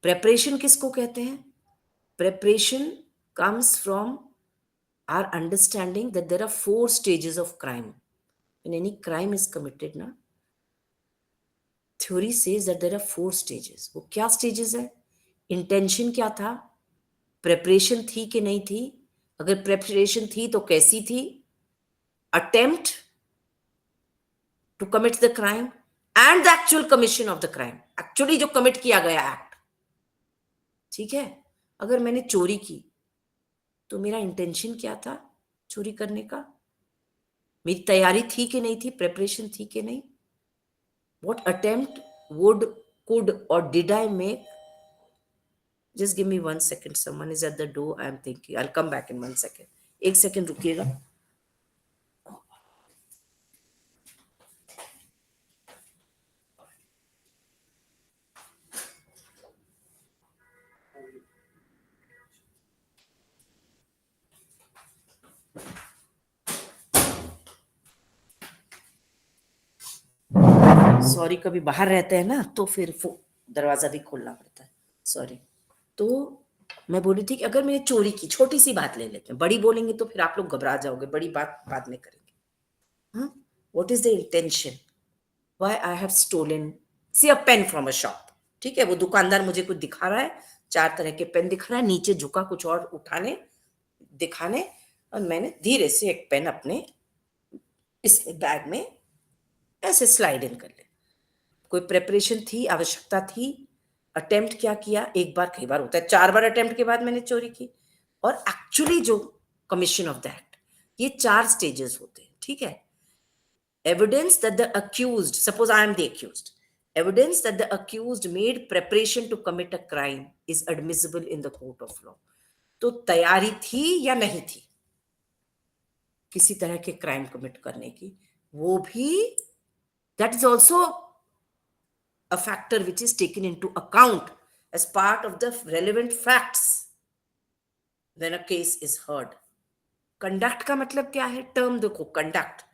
प्रेपरेशन किसको कहते हैं? Preparation comes from our understanding that there are 4 stages of crime. When any crime is committed ना, theory says that there are 4 stages. वो क्या स्टेजेस है? इंटेंशन क्या था, प्रेपरेशन थी कि नहीं थी, अगर प्रेपरेशन थी तो कैसी थी? Attempt to commit the crime and the actual commission of the crime, actually जो कमिट किया गया एक्ट। ठीक है, अगर मैंने चोरी की तो मेरा इंटेंशन क्या था चोरी करने का? मेरी तैयारी थी कि नहीं थी, प्रेपरेशन थी कि नहीं? What attempt would, could, or did I make? Just give me 1 second. Someone is at the door. I'm thinking. I'll come back in 1 second. एक सेकेंड रुकिएगा. सॉरी, कभी बाहर रहते हैं ना तो फिर दरवाजा भी खोलना पड़ता है. सॉरी. तो मैं बोली थी कि अगर मैंने चोरी की, छोटी सी बात ले लेते हैं, बड़ी बोलेंगे तो फिर आप लोग घबरा जाओगे, बड़ी बात बाद में करेंगे. हाँ, what is the intention? Why I have stolen see a pen from a shop. ठीक है, वो दुकानदार मुझे कुछ दिखा रहा है, 4 तरह के पेन दिख रहा है, नीचे झुका कुछ और उठाने दिखाने, और मैंने धीरे से एक पेन अपने इस बैग में ऐसे स्लाइड इन कर लिया. कोई प्रेपरेशन थी, आवश्यकता थी, अटेम्प्ट क्या किया? एक बार, कई बार होता है 4 बार अटेम्प्ट के बाद मैंने चोरी की. और एक्चुअली जो कमीशन ऑफ द एक्ट, ये 4 स्टेजेस होते हैं. ठीक है. Evidence that the accused, suppose I am the accused, evidence that the accused made preparation to commit a crime is admissible in the court of law. तो तैयारी थी या नहीं थी किसी तरह के क्राइम कमिट करने की, वो भी, that is also a factor which is taken into account as part of the relevant facts when a case is heard. Conduct का मतलब क्या है? टर्म देखो, conduct.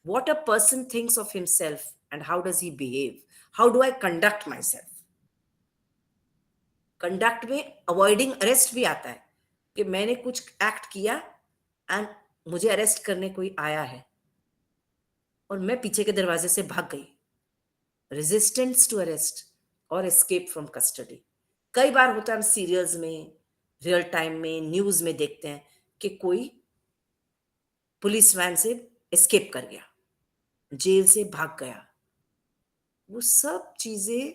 What a person thinks of himself and how does he behave? How do I conduct myself? Conduct में avoiding arrest भी आता है कि मैंने कुछ एक्ट किया एंड मुझे अरेस्ट करने कोई आया है और मैं पीछे के दरवाजे से भाग गई. रेजिस्टेंस टू अरेस्ट और एस्केप फ्रॉम कस्टडी. कई बार होता है, हम सीरियल्स में, रियल टाइम में, न्यूज में देखते हैं कि कोई पुलिस वैन से एस्केप कर गया, जेल से भाग गया. वो सब चीजें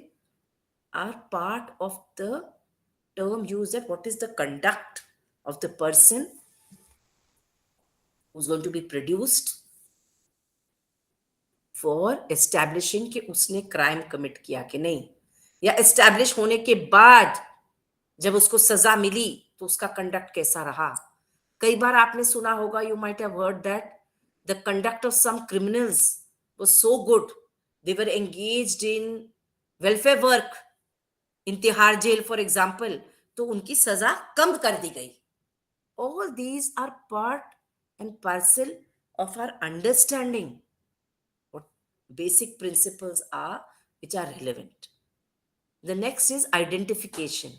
are part of the term use that what is the conduct of the person who's going to be produced for establishing कि उसने क्राइम कमिट किया कि नहीं, या एस्टैब्लिश होने के बाद जब उसको सजा मिली तो उसका कंडक्ट कैसा रहा. कई बार आपने सुना होगा, you might have heard that the conduct of some criminals was so good, they were engaged in welfare work in Tihar jail for example, तो उनकी सजा कम कर दी गई. All these are part and parcel of our understanding what basic principles are which are relevant. The next is identification.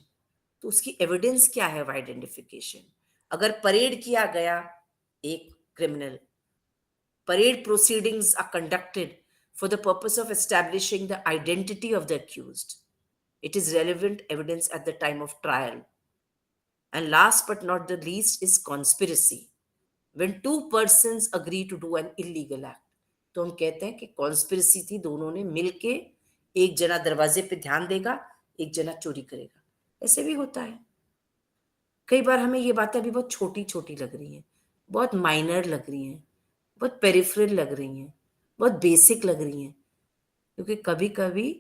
तो उसकी evidence क्या है आइडेंटिफिकेशन? अगर परेड किया गया एक criminal, parade proceedings are conducted for the purpose of establishing the identity of the accused. It is relevant evidence at the time of trial. And last but not the least is conspiracy. When two persons agree to do an illegal act, तो हम कहते हैं कि conspiracy थी, दोनों ने मिलके, एक जना दरवाजे पे ध्यान देगा, एक जना चोरी करेगा. ऐसे भी होता है. कई बार हमें ये बातें अभी बहुत छोटी छोटी लग रही हैं, बहुत माइनर लग रही हैं, बहुत पेरिफेरल लग रही हैं, बहुत बेसिक लग रही हैं, क्योंकि कभी कभी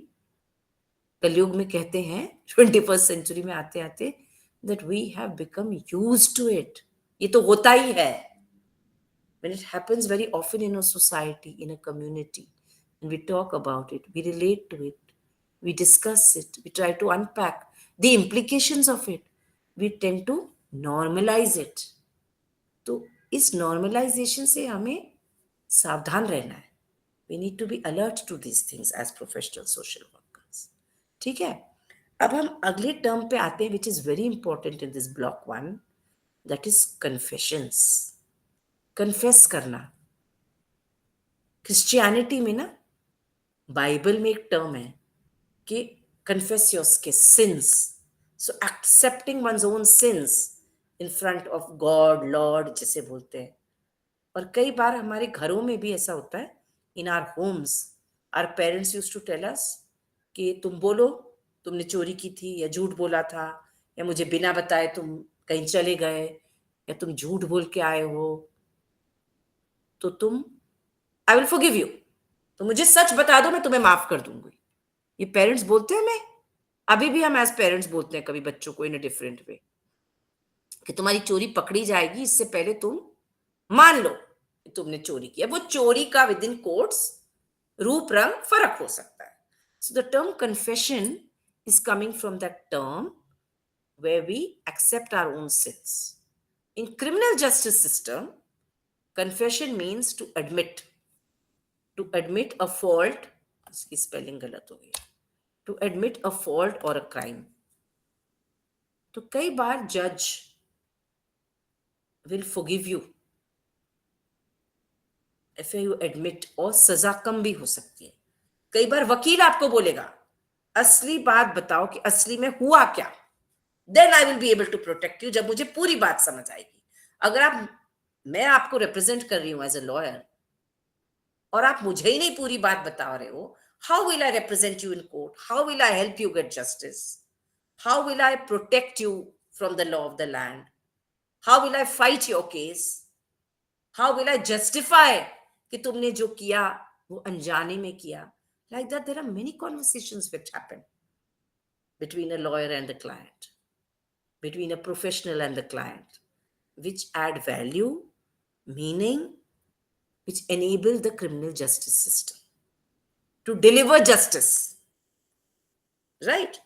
कलयुग में कहते हैं 21st सेंचुरी में आते आते that we have become used to it. ये तो होता ही है. When it happens very often in a society, in a community, and we talk about it, we relate to it, we discuss it, we try to unpack the implications of it, we tend to normalize it. तो इस normalization से हमें सावधान रहना है. We need to be alert to these things as professional social workers. ठीक है. अब हम अगले टर्म पे आते हैं which is very important in this block 1, that is confessions. Confess करना. क्रिश्चियनिटी में ना, बाइबल में एक टर्म है कि confess your sins. So accepting one's own since in front of God, Lord जिसे बोलते हैं। और कई बार हमारे घरों में भी ऐसा होता है, in our homes our parents used to tell us कि तुम बोलो तुमने चोरी की थी या झूठ बोला था, या मुझे बिना बताए तुम कहीं चले गए, या तुम झूठ बोल के आए हो, तो तुम आई विल फॉरगिव यू, तो मुझे सच बता दो, मैं तुम्हें माफ कर दूंगी। ये पेरेंट्स बोलते हैं हमें, अभी भी हम एज पेरेंट्स बोलते हैं कभी बच्चों को इन अ डिफरेंट वे, कि तुम्हारी चोरी पकड़ी जाएगी, इससे पहले तुम मान लो कि तुमने चोरी किया। वो चोरी का विद इन कोट्स रूप रंग फर्क हो सकता है। So the term confession is coming from that term where we accept our own sins. In criminal justice system, confession means to admit a fault, इसकी spelling गलत हो गई, to admit a fault or a crime. तो कई बार judge will forgive you if you admit, और सजा कम भी हो सकती है। कई बार वकील आपको बोलेगा असली बात बताओ कि असली में हुआ क्या, then I will be able to protect you, जब मुझे पूरी बात समझ आएगी। अगर मैं आपको रिप्रेजेंट कर रही हूं एज अ लॉयर और आप मुझे ही नहीं पूरी बात बता रहे हो, how will I represent you in court, how will I help you get justice, how will I protect you from the law of the land, how will I fight your case, how will I justify कि तुमने जो किया वो अनजाने में किया। Like that, there are many conversations which happen between a lawyer and the client, between a professional and the client, which add value, meaning, which enable the criminal justice system to deliver justice. Right?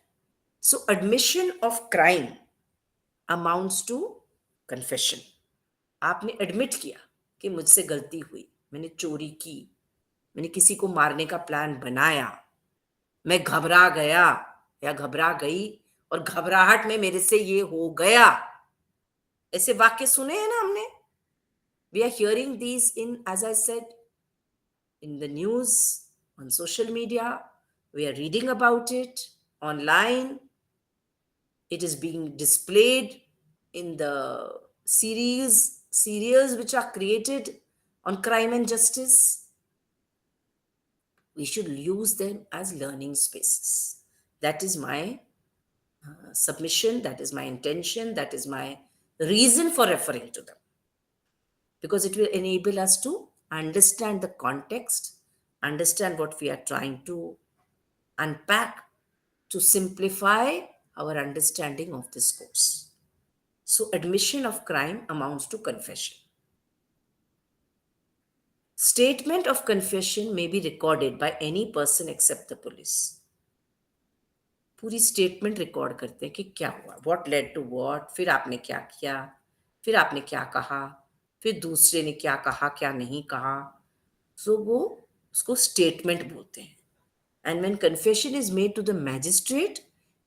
So, admission of crime amounts to confession. आपने admit किया कि मुझसे गलती हुई, मैंने चोरी की, मैंने किसी को मारने का प्लान बनाया, मैं घबरा गया या घबरा गई और घबराहट में मेरे से ये हो गया। ऐसे वाक्य सुने हैं ना हमने। We are hearing these in, as I said, in the news, on social media. We are reading about it online. It is being displayed in the serials which are created on crime and justice. We should use them as learning spaces. That is my submission, that is my intention, that is my reason for referring to them. Because it will enable us to understand the context, understand what we are trying to unpack, to simplify our understanding of this course. So, admission of crime amounts to confession. Statement of confession may be recorded by any person except the police. पूरी statement record करते हैं कि क्या हुआ, what led to what, फिर आपने क्या किया, फिर आपने क्या कहा, फिर दूसरे ने क्या कहा, क्या नहीं कहा। सो वो उसको स्टेटमेंट बोलते हैं। And when confession is made to the magistrate,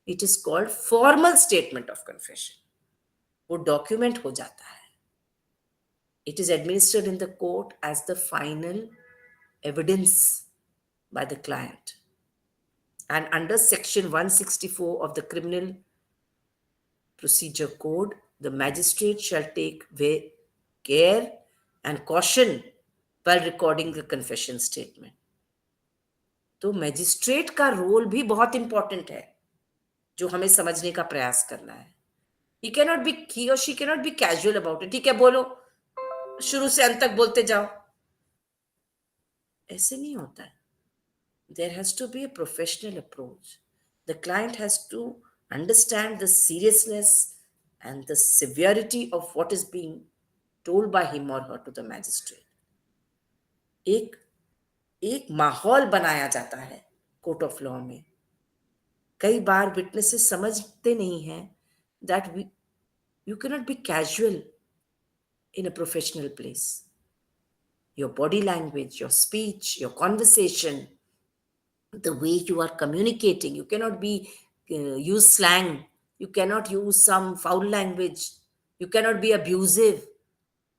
it is called formal statement of confession. वो डॉक्यूमेंट हो जाता है। It is administered in the court as the final evidence by the client. And under section 164 of the Criminal Procedure Code, the magistrate shall take care and caution while recording the confession statement. तो magistrate का role भी बहुत important है, जो हमें समझने का प्रयास करना है। He or she cannot be casual about it. ठीक है, बोलो, शुरू से अंत तक बोलते जाओ, ऐसे नहीं होता है। There has to be a professional approach. The client has to understand the seriousness and the severity of what is being told by him or her to the magistrate. एक माहौल बनाया जाता है कोर्ट ऑफ लॉ में। कई बार witnesses समझते नहीं हैं that you cannot be casual in a professional place. Your body language, your speech, your conversation, the way you are communicating, you cannot use slang, you cannot use some foul language, you cannot be abusive.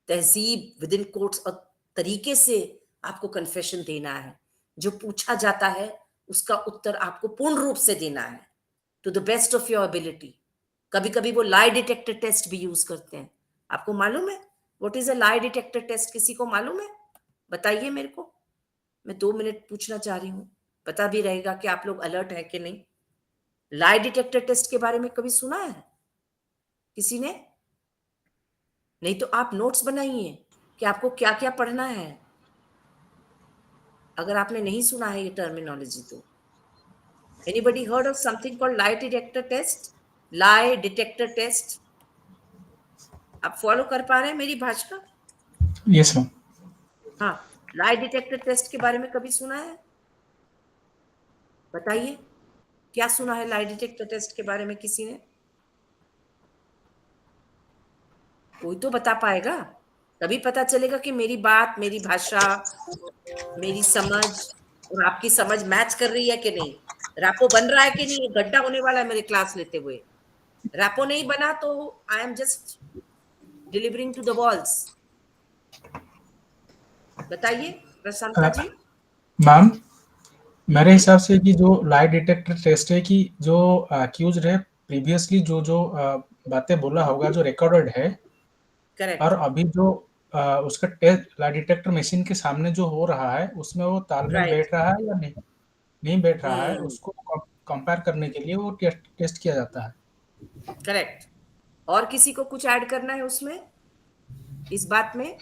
तहजीब with in courts और तरीके से आपको confession देना है। जो पूछा जाता है उसका उत्तर आपको पूर्ण रूप से देना है, to the best of your ability. कभी कभी वो लाई डिटेक्टर टेस्ट भी यूज करते हैं। आपको मालूम है what is a lie detector test? किसी को मालूम है? बताइए मेरे को। मैं 2 मिनट पूछना चाह रही हूँ, पता भी रहेगा कि आप लोग अलर्ट है कि नहीं। लाई डिटेक्टर टेस्ट के बारे में कभी सुना है किसी ने? नहीं तो आप नोट्स बनाइए कि आपको क्या क्या पढ़ना है, अगर आपने नहीं सुना है ये टर्मिनोलॉजी तो। Anybody heard of something called lie detector test? Lie detector test आप फॉलो कर पा रहे हैं मेरी भाषा? Yes ma'am. हाँ, लाई डिटेक्टर टेस्ट के बारे में कभी सुना है? बताइए, क्या सुना है लाई डिटेक्टर टेस्ट के बारे में किसी ने? कोई तो बता पाएगा, तभी पता चलेगा कि मेरी बात, मेरी भाषा, मेरी समझ और आपकी समझ मैच कर रही है कि नहीं, रैपो बन रहा है कि नहीं। ये गड्ढा होने वाला है मेरे क्लास लेते हुए। रैपो नहीं बना तो I am just delivering to the walls. बताइए प्रशांता जी। मैम, मेरे हिसाब से कि जो लाई डिटेक्टर टेस्ट है कि जो अक्यूज है प्रीवियसली जो जो बातें बोला होगा जो रिकॉर्डेड है, करेक्ट। और अभी जो उसका टेस्ट लाई डिटेक्टर मशीन के सामने जो हो रहा है उसमें वो तालमेल राइट। बैठ रहा है या नहीं नहीं बैठ रहा है, हम्म। उसको कंपेयर करने के लिए वो टेस्ट किया जाता है। करेक्ट। और किसी को कुछ ऐड करना है उसमें, इस बात में?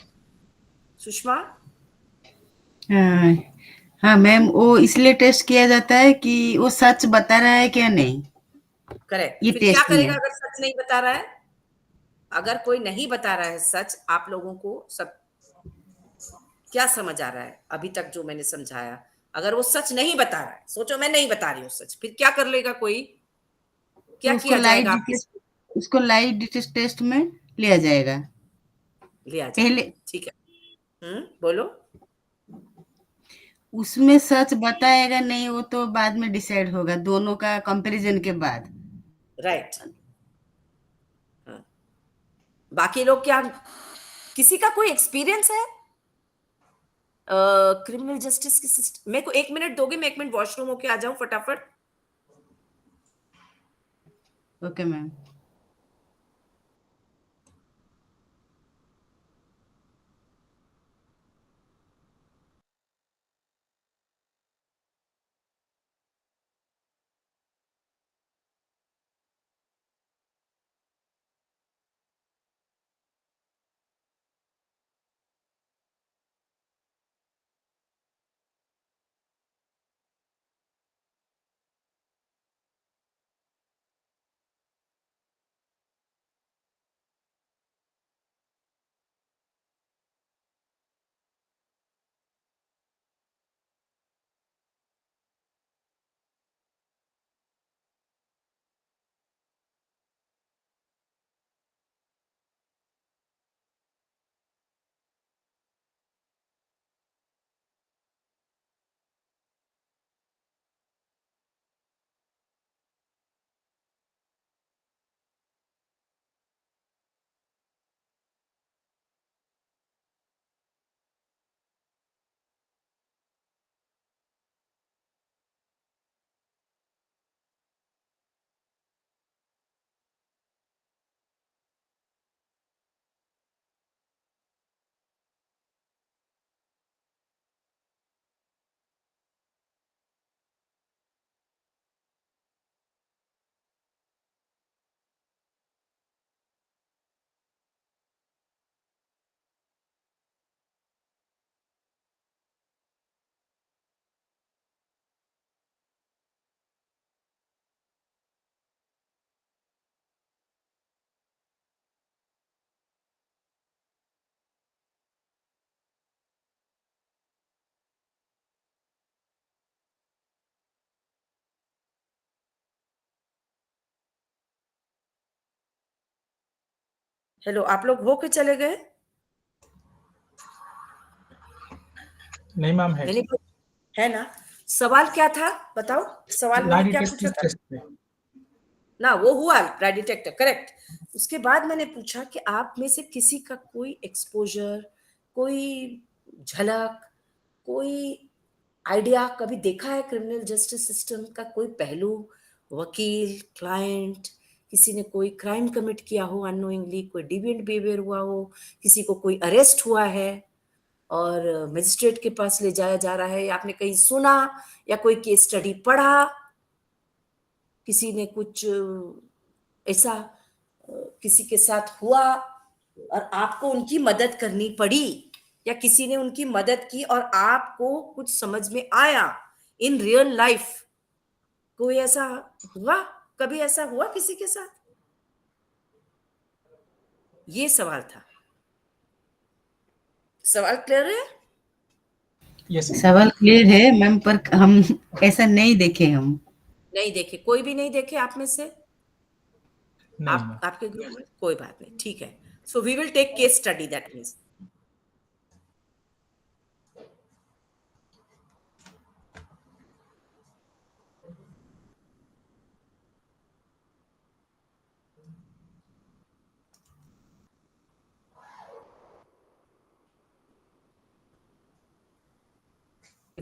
सुषमा। हाँ हाँ मैम, वो इसलिए टेस्ट किया जाता है कि वो सच बता रहा है क्या नहीं, करेक्ट। ये फिर क्या टेस्ट करेगा में। अगर सच नहीं बता रहा है? अगर कोई नहीं बता रहा है सच, आप लोगों को सब क्या समझ आ रहा है अभी तक जो मैंने समझाया? अगर वो सच नहीं बता रहा है, सोचो मैं नहीं बता रही हूँ सच, फिर क्या कर लेगा कोई? तो क्या किया जाएगा आप उसको लाई डिटेक्ट टेस्ट में लिया जाएगा लिया जाएगा? पहले। ठीक है। बोलो। उसमें सच बताएगा नहीं, वो तो बाद में डिसाइड होगा, दोनों का कंपैरिजन के बाद। राइट। हाँ। बाकी लोग क्या, किसी का कोई एक्सपीरियंस है क्रिमिनल जस्टिस की सिस्टम? मेरे को 1 मिनट दोगे? मैं 1 मिनट वॉशरूम होके आ जाऊं फटाफट। Okay ma'am. हेलो, आप लोग हो के चले गए? नहीं मैम, है यानी है ना? सवाल क्या था बताओ, सवाल लाई मैंने क्या पूछा डिटेक्टर था? टेस्ट पे। ना वो हुआ लाई डिटेक्टर, करेक्ट। उसके बाद मैंने पूछा कि आप में से किसी का कोई एक्सपोजर, कोई झलक, कोई आइडिया कभी देखा है क्रिमिनल जस्टिस सिस्टम का कोई पहलू? वकील, क्लाइंट, किसी ने कोई क्राइम कमिट किया हो अननोइंगली, कोई डिविएंट बिहेवियर हुआ हो, किसी को कोई अरेस्ट हुआ है और मजिस्ट्रेट के पास ले जाया जा रहा है, या आपने कहीं सुना या कोई केस स्टडी पढ़ा, किसी ने कुछ ऐसा किसी के साथ हुआ और आपको उनकी मदद करनी पड़ी, या किसी ने उनकी मदद की और आपको कुछ समझ में आया इन रियल लाइफ, कोई ऐसा हुआ? कभी ऐसा हुआ किसी के साथ? ये सवाल था। सवाल क्लियर है? यस सवाल क्लियर है मैम, पर हम ऐसा नहीं देखे, हम नहीं देखे? कोई भी नहीं देखे आप में से? नहीं आप मैम। आपके ग्रुप में कोई बात नहीं, ठीक है। So we will take case study, that means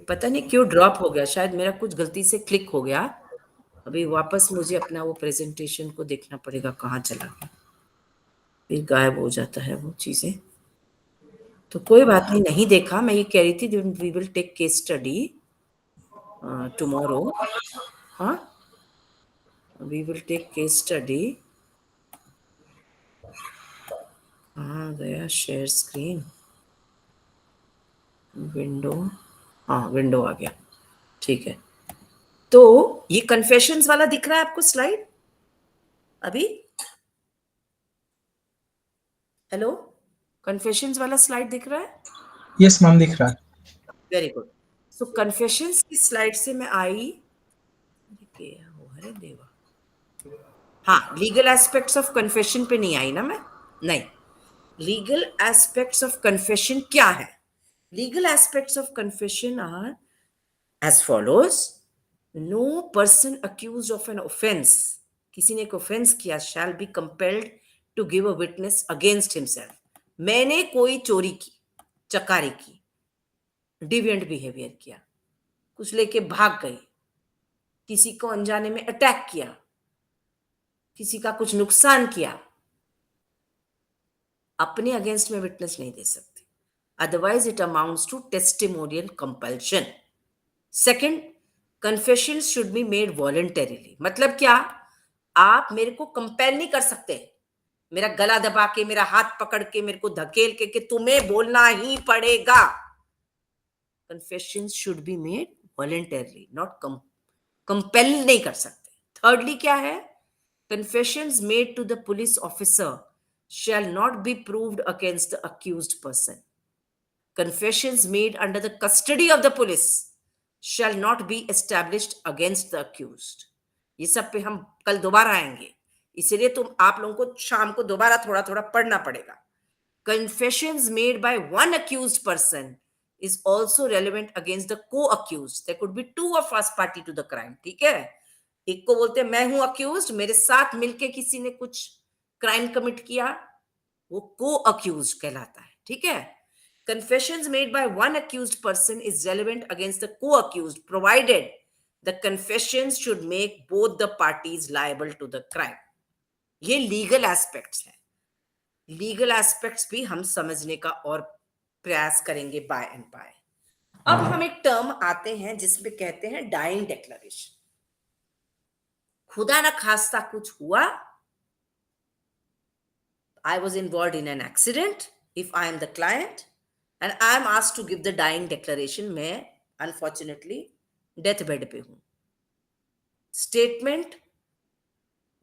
पता नहीं क्यों ड्रॉप हो गया, शायद मेरा कुछ गलती से क्लिक हो गया। अभी वापस मुझे अपना वो प्रेजेंटेशन को देखना पड़ेगा, कहाँ चला गया, फिर गायब हो जाता है वो चीजें। तो कोई बात नहीं, नहीं देखा। मैं ये कह रही थी we will take case study tomorrow. हाँ, we will take case study. कहाँ गया शेयर स्क्रीन? विंडो, हाँ विंडो आ गया, ठीक है। तो ये कन्फेशंस वाला दिख रहा है आपको स्लाइड अभी? हेलो, कन्फेशंस वाला स्लाइड दिख रहा है? यस मैम दिख रहा है। Very good. सो कन्फेशंस की स्लाइड से मैं आई, अरे देवा, हाँ, लीगल एस्पेक्ट्स ऑफ कन्फेशन पे नहीं आई ना मैं? नहीं, लीगल एस्पेक्ट्स ऑफ कन्फेशन क्या है? Legal aspects of confession are as follows. No person accused of an offence, किसी ने एक ऑफेंस किया, shall be compelled to give a witness against himself. मैंने कोई चोरी की, चकारी की, डिविएंट बिहेवियर किया, कुछ लेके भाग गई, किसी को अनजाने में अटैक किया, किसी का कुछ नुकसान किया, अपने अगेंस्ट में विटनेस नहीं दे सकते, otherwise it amounts to testimonial compulsion. Second, confession should be made voluntarily. मतलब क्या? आप मेरे को कंपेल नहीं कर सकते, मेरा गला दबा के, मेरा हाथ पकड़ के, मेरे को धकेल के कि तुम्हें बोलना ही पड़ेगा। Confession should be made voluntarily, not compel नहीं कर सकते। थर्डली क्या है? Confessions made to the police officer shall not be proved against the accused person. Confessions made under the custody of the police shall not be established against the accused. ये सब पे हम कल दोबारा आएंगे, इसलिए तुम आप लोगों को शाम को दोबारा थोड़ा थोड़ा पढ़ना पड़ेगा। Confessions made by one accused person is also relevant against the co-accused. There could be two of us party to the crime. ठीक है, एक को बोलते हैं मैं हूं अक्यूज्ड, मेरे साथ मिलके किसी ने कुछ क्राइम कमिट किया, वो को अक्यूज्ड कहलाता है। ठीक है, confessions made by one accused person is relevant against the co-accused provided the confessions should make both the parties liable to the crime. ये लीगल एस्पेक्ट्स है। लीगल एस्पेक्ट्स भी हम समझने का और प्रयास करेंगे बाय एंड बाय। अब हम एक टर्म आते हैं जिसमें कहते हैं डाइंग डिक्लेरेशन। खुदा ना खास्ता कुछ हुआ, I was involved in an accident, if I am the client and I am asked to give the dying declaration, मैं unfortunately डेथ बेड पे हूं। स्टेटमेंट,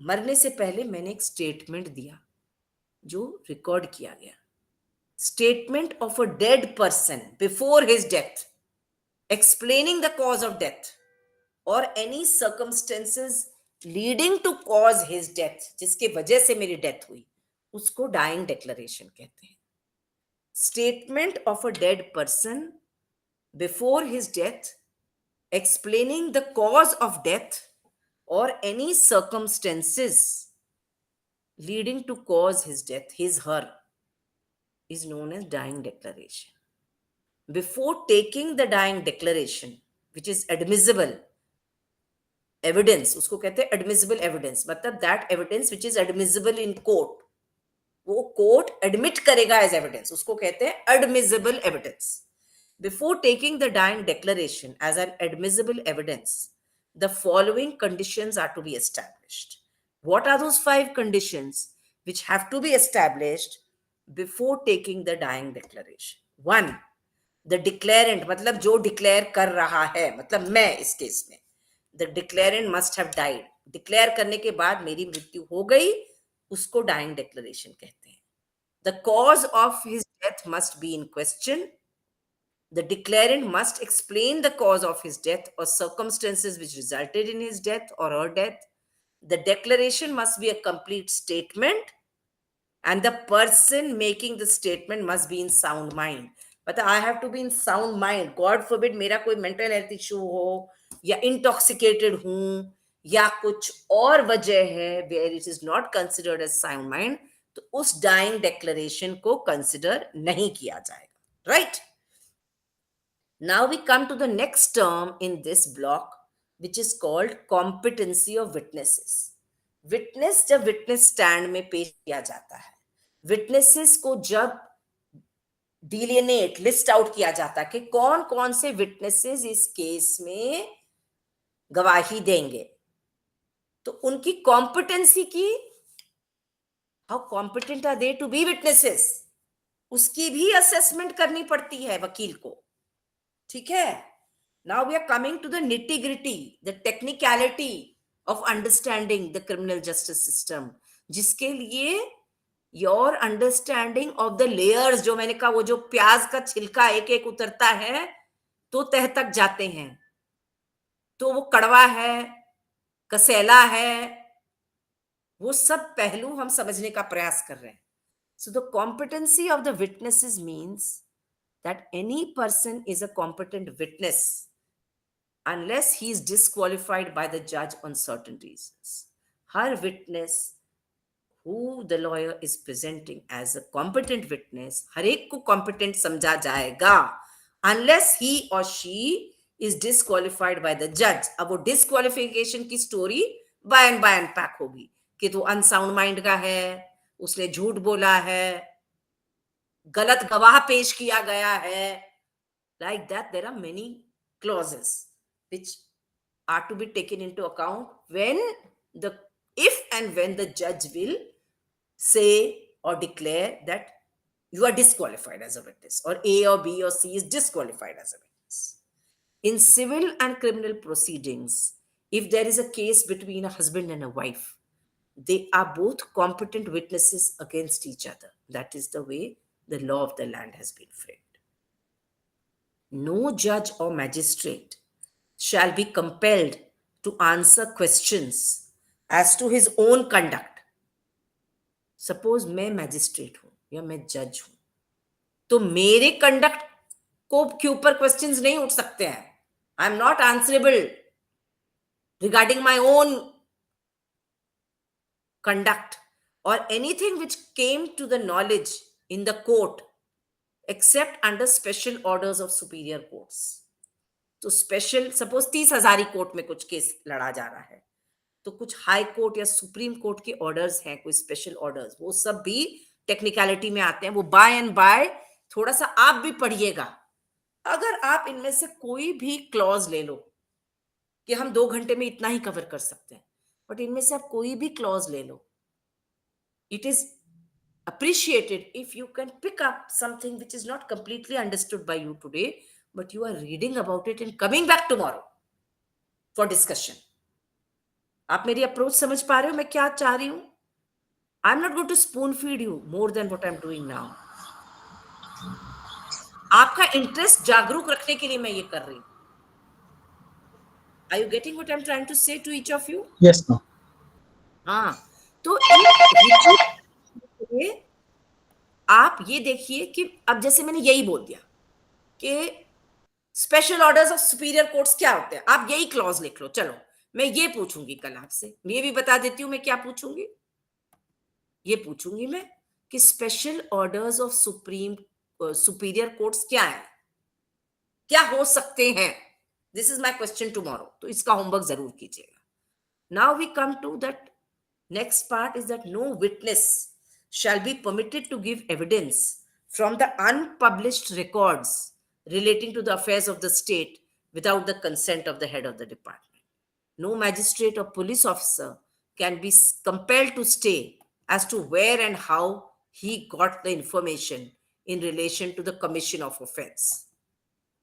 मरने से पहले मैंने एक स्टेटमेंट दिया जो रिकॉर्ड किया गया। Statement of a dead person before his death explaining the cause of death और any circumstances leading to cause his death, जिसके वजह से मेरी डेथ हुई, उसको डाइंग डिक्लेरेशन कहते हैं। Statement of a dead person before his death explaining the cause of death or any circumstances leading to cause his death, his, her, is known as dying declaration. Before taking the dying declaration, which is admissible, evidence, उसको कहते हैं admissible evidence, मतलब that evidence which is admissible in court, वो court admit करेगा as evidence, उसको कहते हैं admissible evidence. Before taking the dying declaration as an admissible evidence, the following conditions are to be established. What are those 5 conditions which have to be established before taking the dying declaration? 1, the declarant, मतलब जो declare कर रहा है, मतलब मैं इस case में, the declarant must have died. Declare करने के बाद मेरी मृत्यु हो गई, उसको dying declaration कहते हैं. The cause of his death must be in question. The declarant must explain the cause of his death or circumstances which resulted in his death or her death. The declaration must be a complete statement, and the person making the statement must be in sound mind. But I have to be in sound mind. God forbid मेरा कोई mental health issue हो, या intoxicated हूँ, या कुछ और वजह है where it is not considered as sound mind, तो उस dying declaration को consider नहीं किया जाएगा. Right? Now we come to the next term in this block, which is called competency of witnesses. Witness जब witness stand में पेश किया जाता है, witnesses को जब delineate, list out किया जाता है कि कौन कौन से witnesses इस केस में गवाही देंगे, तो उनकी competency की, how competent are they to be witnesses, उसकी भी assessment करनी पड़ती है वकील को. ठीक है. Now we are coming to the nitty gritty, the technicality of understanding the criminal justice system, जिसके लिए your understanding of the layers, जो मैंने कहा वो जो प्याज का छिलका एक एक उतरता है तो तह तक जाते हैं, तो वो कड़वा है, कसैला है, वो सब पहलू हम समझने का प्रयास कर रहे हैं. So the competency of the witnesses means that any person is a competent witness unless he is disqualified by the judge on certain reasons. Her witness who the lawyer is presenting as a competent witness, हर एक को competent समझा जाएगा unless he or she is disqualified by the judge. अब वो disqualification की story by and pack होगी कि तो unsound mind का है, उसने झूठ बोला है, गलत गवाह पेश किया गया है. Like that, there are many clauses which are to be taken into account if and when the judge will say or declare that you are disqualified as a witness, or A or B or C is disqualified as a witness. In civil and criminal proceedings, if there is a case between a husband and a wife, they are both competent witnesses against each other. That is the way the law of the land has been framed. No judge or magistrate shall be compelled to answer questions as to his own conduct. Suppose मैं magistrate हूं या मैं जज हूं, तो मेरे conduct को के ऊपर क्वेश्चंस नहीं उठ सकते हैं. I am not answerable regarding my own conduct or anything which came to the knowledge in the court except under special orders of superior courts. तो स्पेशल, सपोज 30 हजारी कोर्ट में कुछ केस लड़ा जा रहा है, तो कुछ हाई कोर्ट या सुप्रीम कोर्ट के ऑर्डर्स हैं, कोई स्पेशल ऑर्डर्स, वो सब भी टेक्निकलिटी में आते हैं. वो बाय एंड बाय थोड़ा सा आप भी पढ़िएगा. अगर आप इनमें से कोई भी क्लॉज ले लो कि हम 2 घंटे में इतना ही कवर कर सकते हैं, बट इनमें से आप कोई भी क्लॉज ले लो, it is appreciated if you can pick up something which is not completely understood by you today, but you are reading about it and coming back tomorrow for discussion. आप मेरी approach समझ पा रहे हो मैं क्या चाह रही हूं? I'm not going to spoon feed you more than what I'm doing now. आपका इंटरेस्ट जागरूक रखने के लिए मैं ये कर रही हूं. Are you getting what I'm trying to say to each of you? Yes, ma'am. हाँ, तो आप ये देखिए कि अब जैसे मैंने यही बोल दिया कि special orders of superior courts क्या होते हैं, आप यही क्लॉज लिख लो. चलो मैं ये पूछूंगी कल आपसे, ये भी बता देती हूं मैं क्या पूछूंगी. ये पूछूंगी मैं कि special orders of superior courts क्या है, क्या हो सकते हैं. This is my question tomorrow, तो इसका होमवर्क जरूर कीजिएगा. Now we come to that next part is that no witness shall be permitted to give evidence from the unpublished records relating to the affairs of the state without the consent of the head of the department. No magistrate or police officer can be compelled to stay as to where and how he got the information in relation to the commission of offense.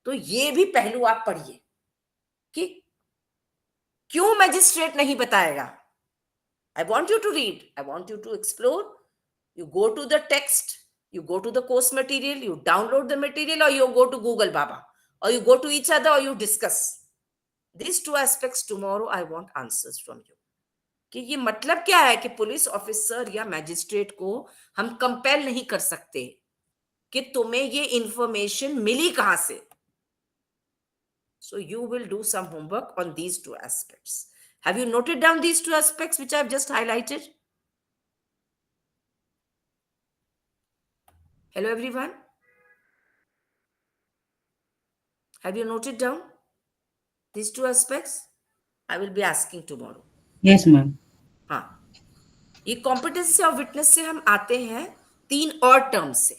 तो ये भी पहलू आप पढ़िए कि क्यों magistrate नहीं बताएगा. I want you to read. I want you to explore. You go to the text, you go to the course material, you download the material, or you go to Google Baba, or you go to each other, or you discuss. These two aspects tomorrow I want answers from you. कि ये मतलब क्या है कि police officer या magistrate को हम compel नहीं कर सकते कि तुम्हें ये इंफॉर्मेशन मिली कहां से. So you will do some homework on these two aspects. Have you noted down these two aspects which I've just highlighted? Hello, everyone. Have you noted down these two aspects? I will be asking tomorrow. Yes, ma'am. हाँ, ये competency of witness से हम आते हैं 3 और term से,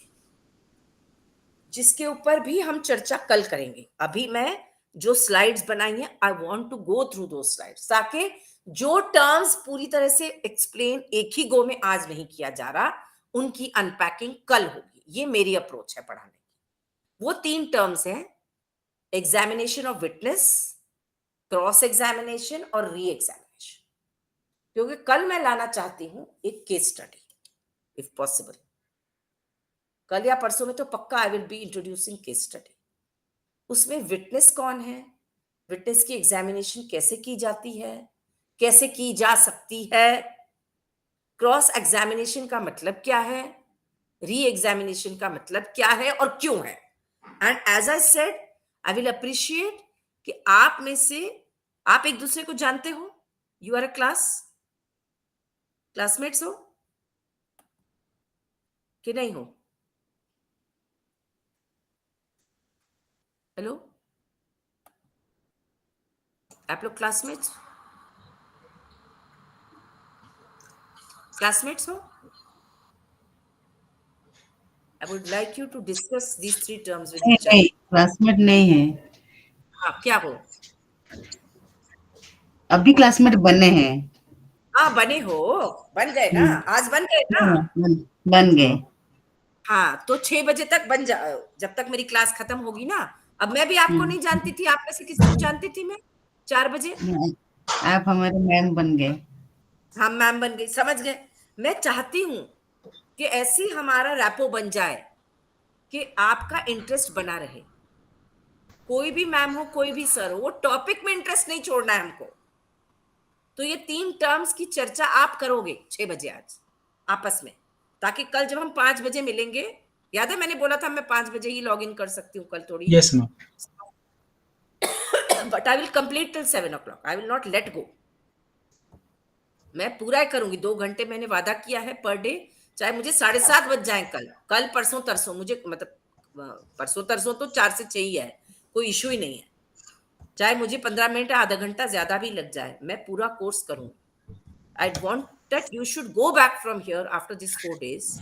जिसके ऊपर भी हम चर्चा कल करेंगे. अभी मैं जो स्लाइड्स बनाई हैं, I want to go through दो स्लाइड्स, ताकि जो टर्म्स पूरी तरह से एक्सप्लेन एक ही गो में आज नहीं किया जा रहा, उनकी अनपैकिंग कल होगी. ये मेरी अप्रोच है पढ़ाने की. वो 3 टर्म्स हैं: examination of witness, cross examination और री एग्जामिनेशन. क्योंकि कल मैं लाना चाहती हूं एक केस स्टडी, इफ पॉसिबल. कल या परसों में तो पक्का आई will B introducing case study. उसमें विटनेस कौन है, विटनेस की एग्जामिनेशन कैसे की जाती है, कैसे की जा सकती है, क्रॉस एग्जामिनेशन का मतलब क्या है, री एग्जामिनेशन का मतलब क्या है और क्यों है. And as I said, I will appreciate कि आप में से आप एक दूसरे को जानते हो. यू आर अ क्लासमेट्स हो कि नहीं हो? हेलो, आप लोग क्लासमेट्स हो? I would like you to discuss these 3 terms with each other. नहीं, क्लासमेट नहीं है. हाँ, क्या हो? अभी क्लासमेट बने हैं. हाँ, बने हो, बन गए ना, आज बन गए ना. बन गए. हाँ, तो 6 बजे तक बन जा, जब तक मेरी क्लास खत्म होगी ना. अब मैं भी आपको नहीं जानती थी, आप में से किसी को जानती थी मैं 4 बजे. आप हमारे मैम बन गए. हम मैम बन गई, समझ गए. मैं चाहती हूं कि ऐसी हमारा रैपो बन जाए कि आपका इंटरेस्ट बना रहे. कोई भी मैम हो, कोई भी सर हो, वो टॉपिक में इंटरेस्ट नहीं छोड़ना है हमको. तो ये 3 टर्म्स की चर्चा आप करोगे 6 बजे आज आपस में, ताकि कल जब हम 5 बजे मिलेंगे, याद है मैंने बोला था मैं 5 बजे ही लॉग इन कर सकती हूँ कल थोड़ी. Yes ma'am. But I will complete till 7 o'clock. I will not let go. मैं पूरा करूंगी. 2 घंटे मैंने वादा किया है पर डे, चाहे मुझे 7:30 बज जाए कल परसों तरसों. मुझे मतलब परसों तरसों तो 4 से 6 ही है, कोई इशू ही नहीं है. चाहे मुझे 15 मिनट आधा घंटा ज्यादा भी लग जाए, मैं पूरा कोर्स करूंगी. I want that you should go back from here after this 4 days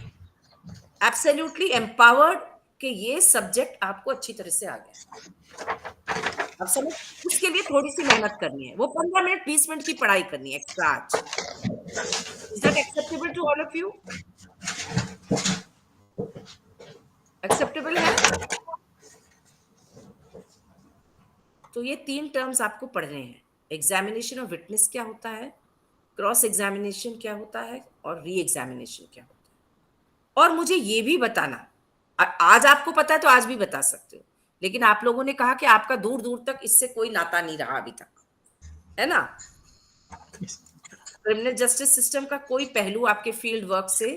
absolutely empowered कि ये सब्जेक्ट आपको अच्छी तरह से आ गया. अब समझ, उसके लिए थोड़ी सी मेहनत करनी है. वो 15 मिनट 20 मिनट की पढ़ाई करनी है एक्स्ट्रा आज. Is that acceptable to all of you? Acceptable है? तो ये 3 टर्म्स आपको पढ़ने हैं. एग्जामिनेशन ऑफ विटनेस क्या होता है, क्रॉस एग्जामिनेशन क्या होता है, और री एग्जामिनेशन क्या होता है. और मुझे ये भी बताना, आज आपको पता है तो आज भी बता सकते हो, लेकिन आप लोगों ने कहा कि आपका दूर दूर तक इससे कोई नाता नहीं रहा अभी तक, है ना. क्रिमिनल जस्टिस सिस्टम का कोई पहलू आपके फील्ड वर्क से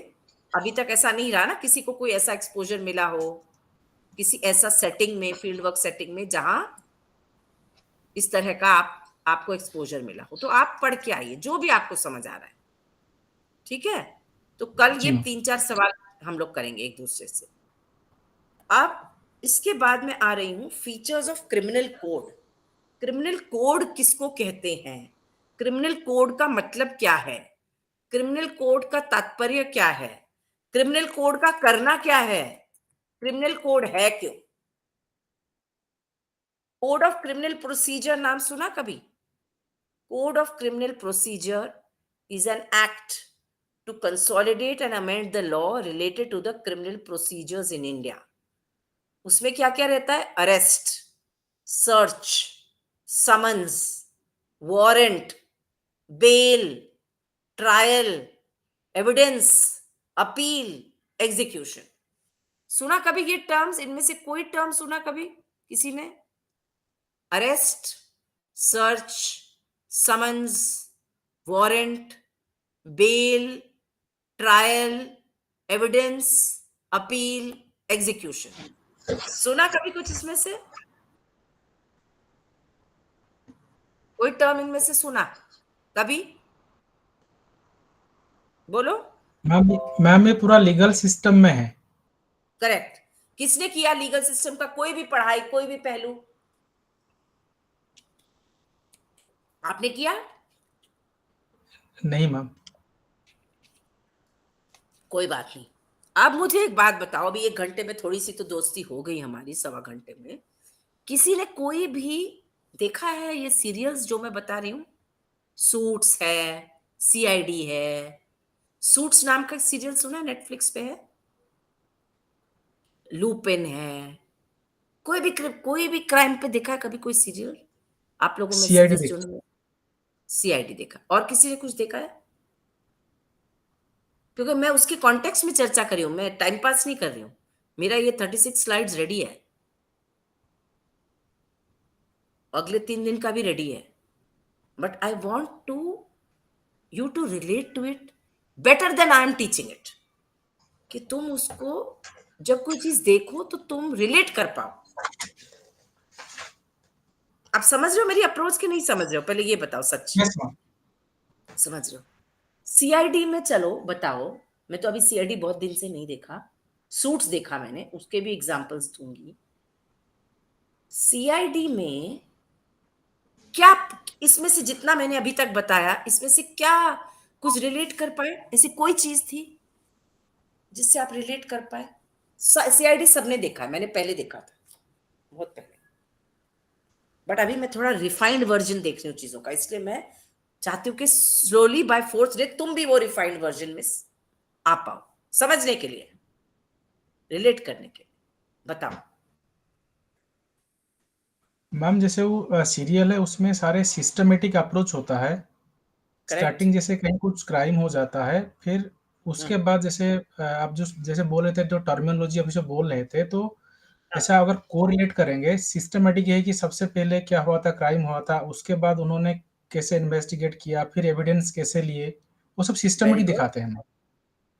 अभी तक ऐसा नहीं रहा ना, किसी को कोई ऐसा एक्सपोजर मिला हो किसी ऐसा सेटिंग में, फील्ड वर्क सेटिंग में, जहां इस तरह का आपको एक्सपोजर मिला हो. तो आप पढ़ के आइए जो भी आपको समझ आ रहा है. ठीक है, तो कल ये 3-4 सवाल हम लोग करेंगे एक दूसरे से. अब इसके बाद में आ रही हूं features of criminal code. Criminal code किसको कहते हैं, क्रिमिनल कोड का मतलब क्या है, क्रिमिनल कोड का तात्पर्य क्या है, क्रिमिनल कोड का करना क्या है, क्रिमिनल कोड है क्यों। कोड ऑफ क्रिमिनल प्रोसीजर नाम सुना कभी? Code of criminal procedure is an act to consolidate and amend the law related to the criminal procedures in India. उसमें क्या क्या रहता है? Arrest, search, summons, warrant, bail, trial, evidence, appeal, execution. सुना कभी ये टर्म्स? इनमें से कोई टर्म सुना कभी किसी ने? Arrest, search, summons, warrant, bail, trial, evidence, appeal, execution. सुना कभी कुछ इसमें से? कोई टर्म इनमें से सुना कभी? बोलो। मैम ये पूरा लीगल सिस्टम में है। करेक्ट। किसने किया लीगल सिस्टम का कोई भी पढ़ाई, कोई भी पहलू? आपने किया? नहीं मैम। कोई बात नहीं। अब मुझे एक बात बताओ, अभी 1 घंटे में थोड़ी सी तो दोस्ती हो गई हमारी, 1.25 घंटे में किसी ने कोई भी देखा है ये सीरियल्स जो मैं बता रही हूं? सूट्स है, सीआईडी है। सूट्स नाम का सीरियल सुना? नेटफ्लिक्स पे है। लूपिन है। कोई भी क्राइम पे देखा है कभी कोई सीरियल आप लोगों में से सीआईडी जिस जो? सीआईडी देखा। और किसी ने कुछ देखा है? क्योंकि मैं उसके कॉन्टेक्स्ट में चर्चा कर रही हूं, मैं टाइम पास नहीं कर रही हूं। मेरा ये 36 स्लाइड्स रेडी है, अगले 3 दिन का भी रेडी है, but I want to you to relate to it better than I am teaching it, कि तुम उसको जब कोई चीज देखो तो तुम रिलेट कर पाओ। आप समझ रहे हो मेरी अप्रोच की नहीं समझ रहे हो? पहले ये बताओ सच। Yes ma'am. समझ रहे हो? सीआईडी में चलो बताओ, मैं तो अभी सीआईडी बहुत दिन से नहीं देखा, सूट्स देखा मैंने, उसके भी एग्जांपल्स दूंगी। सीआईडी में क्या, इसमें से जितना मैंने अभी तक बताया, इसमें से क्या कुछ रिलेट कर पाए? ऐसी कोई चीज थी जिससे आप रिलेट कर पाए? सीआईडी सबने देखा है, मैंने पहले देखा था, बहुत पहले, बट अभी मैं थोड़ा रिफाइंड वर्जन देख रही हूँ चीजों का, इसलिए मैं चाहती हूँ कि स्लोली बाय फोर्स डे तुम भी वो रिफाइंड वर्जन में आ पाओ, समझने के लिए, रिलेट करने के लिए। बताओ। मैम जैसे वो सीरियल है उसमें सारे सिस्टमेटिक अप्रोच होता है। स्टार्टिंग जैसे कहीं कुछ क्राइम हो जाता है, फिर उसके बाद जैसे आप जो जैसे बोल रहे थे, जो टर्मिनोलॉजी अभी जो बोल रहे थे, तो ऐसा अगर कोरिलेट करेंगे, सिस्टमेटिक ये है कि सबसे पहले क्या हुआ था, क्राइम हुआ था, उसके बाद उन्होंने कैसे इन्वेस्टिगेट किया, फिर एविडेंस कैसे लिए, वो सब सिस्टमेटिक दिखाते हैं।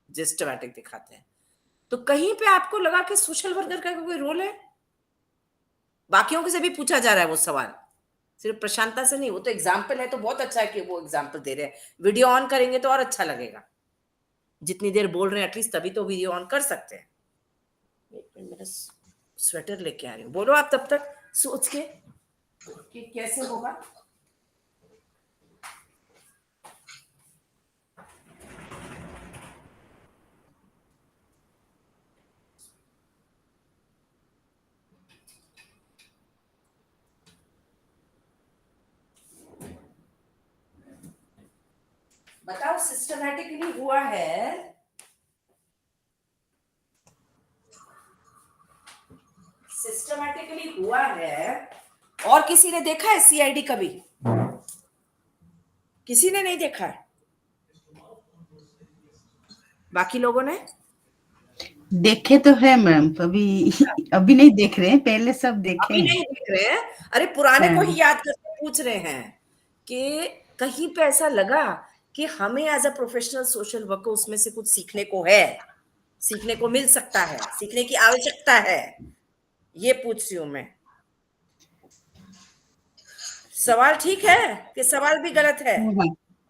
सिस्टमैटिक दिखाते हैं। तो कहीं पे आपको लगा कि सोशल वर्कर का कोई रोल है? बाकियों से भी पूछा जा रहा है वो सवाल, सिर्फ प्रशांता से नहीं। वो तो एग्जाम्पल है, तो बहुत अच्छा है कि वो एग्जाम्पल दे रहे हैं। वीडियो ऑन करेंगे तो और अच्छा लगेगा, जितनी देर बोल रहे हैं एटलीस्ट तभी तो वीडियो ऑन कर सकते हैं। एक मिनट, मेरा स्वेटर लेके आ रही हूँ, बोलो आप तब तक सोच के कि कैसे होगा। बताओ, सिस्टमैटिकली हुआ है, सिस्टमैटिकली हुआ है। और किसी ने देखा है सीआईडी कभी? किसी ने नहीं देखा है? बाकी लोगों ने देखे तो है मैम, अभी नहीं देख रहे हैं, पहले सब देखे अभी हैं। नहीं देख रहे हैं? अरे पुराने को ही याद करके पूछ रहे हैं कि कहीं पे ऐसा लगा कि हमें as a professional social worker उसमें से कुछ सीखने को है, सीखने को मिल सकता है, सीखने की आवश्यकता है, ये पूछ रही हूं मैं। सवाल ठीक है कि सवाल भी गलत है?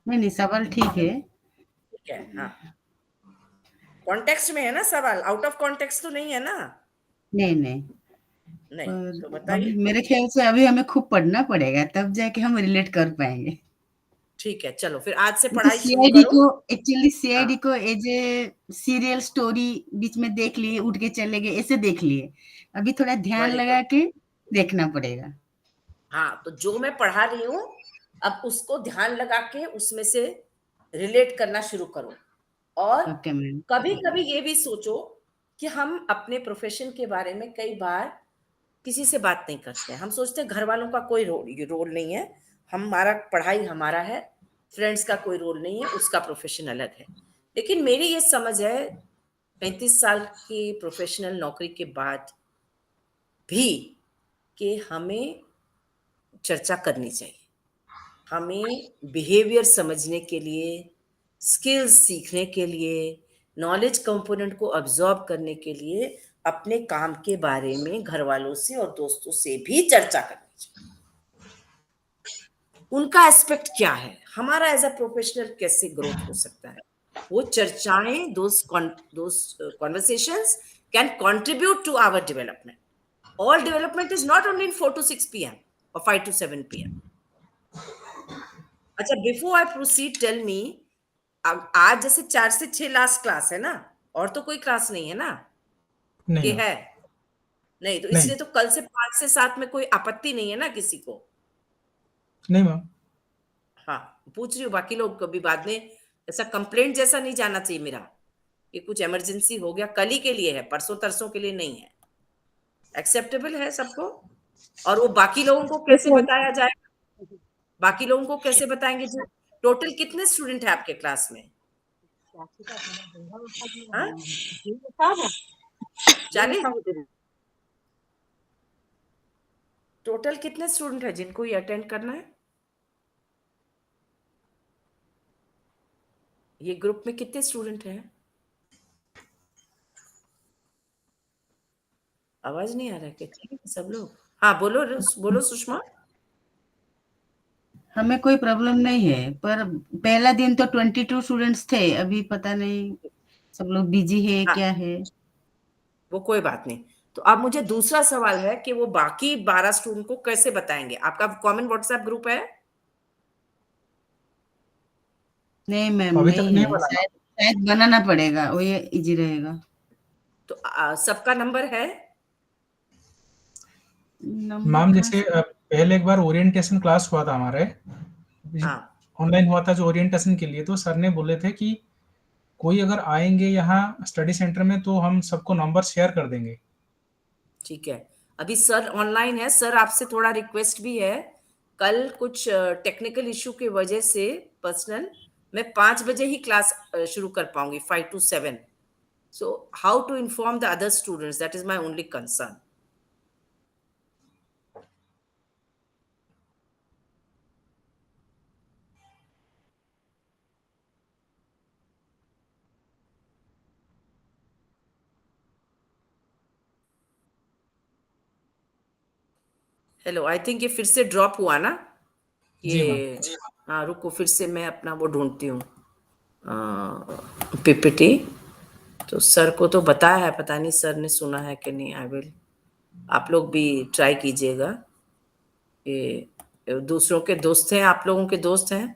नहीं, सवाल ठीक है। ठीक है, हाँ, कॉन्टेक्स्ट में है ना सवाल, आउट ऑफ कॉन्टेक्स्ट तो नहीं है ना? नहीं नहीं, तो अभी बताइए। मेरे ख्याल से अभी हमें खूब पढ़ना पड़ेगा, तब जाके हम रिलेट कर पाएंगे। ठीक है, चलो फिर आज से पढ़ाई शुरू सीआईडी करो। को एक्चुअली सीआईडी को एज ए सीरियल स्टोरी बीच में देख लिए, उठ के चले गए, ऐसे देख लिए। अभी थोड़ा ध्यान Very लगा के देखना पड़ेगा। हाँ, तो जो मैं पढ़ा रही हूँ अब उसको ध्यान लगा के उसमें से रिलेट करना शुरू करो। और ओके मैम। कभी कभी ये भी सोचो कि हम अपने प्रोफेशन के बारे में कई बार किसी से बात नहीं करते हैं। हम सोचते हैं घर वालों का कोई रोल नहीं है, हमारा पढ़ाई हमारा है, फ्रेंड्स का कोई रोल नहीं है, उसका प्रोफेशन अलग है। लेकिन मेरी ये समझ है 35 साल की प्रोफेशनल नौकरी के बाद भी कि हमें चर्चा करनी चाहिए। हमें बिहेवियर समझने के लिए, स्किल्स सीखने के लिए, नॉलेज कंपोनेंट को अब्जॉर्ब करने के लिए अपने काम के बारे में घर वालों से और दोस्तों से भी चर्चा करनी चाहिए। उनका एस्पेक्ट क्या है, हमारा एज अ प्रोफेशनल कैसे ग्रोथ हो सकता है, वो चर्चाएं, those conversations can contribute to our development. All development is not only in 4 to 6 p.m. or 5 to 7 p.m. अच्छा, before I proceed tell me, आज जैसे 4 से 6 लास्ट क्लास है ना, और तो कोई क्लास नहीं है ना नहीं कि मैम, है? नहीं, तो नहीं इसलिए तो कल से 5 से 7 में कोई आपत्ति नहीं है ना किसी को? नहीं मैम, हाँ, पूछ रही हूँ, बाकी लोग कभी बाद में ऐसा कंप्लेंट जैसा नहीं जाना चाहिए मेरा कि कुछ इमरजेंसी हो गया, कल ही के लिए है, परसों तरसों के लिए नहीं है। एक्सेप्टेबल है सबको? और वो बाकी लोगों को कैसे बताया जाए? बाकी लोगों को कैसे बताएंगे? जो टोटल कितने स्टूडेंट है आपके क्लास में? हाँ? 40? टोटल कितने स्टूडेंट है जिनको ये अटेंड करना है? ये ग्रुप में कितने स्टूडेंट हैं? आवाज नहीं आ रहा है क्या? ठीक है सब लोग? हाँ, बोलो बोलो सुषमा। हमें कोई प्रॉब्लम नहीं है, पर पहला दिन तो 22 स्टूडेंट्स थे, अभी पता नहीं सब लोग बिजी है हाँ, क्या है। वो कोई बात नहीं। तो अब मुझे दूसरा सवाल है कि वो बाकी 12 स्टूडेंट को कैसे बताएंगे? आपका कॉमन व्हाट्सएप ग्रुप है? नहीं मैम, अभी तक नहीं नहीं है, बना। शायद शायद बनाना पड़ेगा, वो ये इजी रहेगा। तो सबका नंबर है? नंबर मैम कहाँ जैसे से? पहले एक बार ओरिएंटेशन क्लास हुआ था हमारे, हाँ, ऑनलाइन हुआ था जो ओरिएंटेशन के लिए, तो सर ने बोले थे कि कोई अगर आएंगे यहाँ स्टडी सेंटर में तो हम सबको नंबर शेयर कर देंगे। ठीक है। अभी सर ऑनलाइन है, सर आपसे थोड़ा रिक्वेस्ट भी है, कल कुछ टेक्निकल इशू की वजह से पर्सनल मैं 5 बजे ही क्लास शुरू कर पाऊंगी, 5 to 7. So how to inform the other students? That is my only concern. Hello, I think ये फिर से ड्रॉप हुआ ना जी मैम। ये? हाँ, रुको, फिर से मैं अपना वो ढूंढती हूँ पीपीटी। तो सर को तो बताया है, पता नहीं सर ने सुना है कि नहीं। आई विल, आप लोग भी ट्राई कीजिएगा। ये दूसरों के दोस्त हैं, आप लोगों के दोस्त हैं।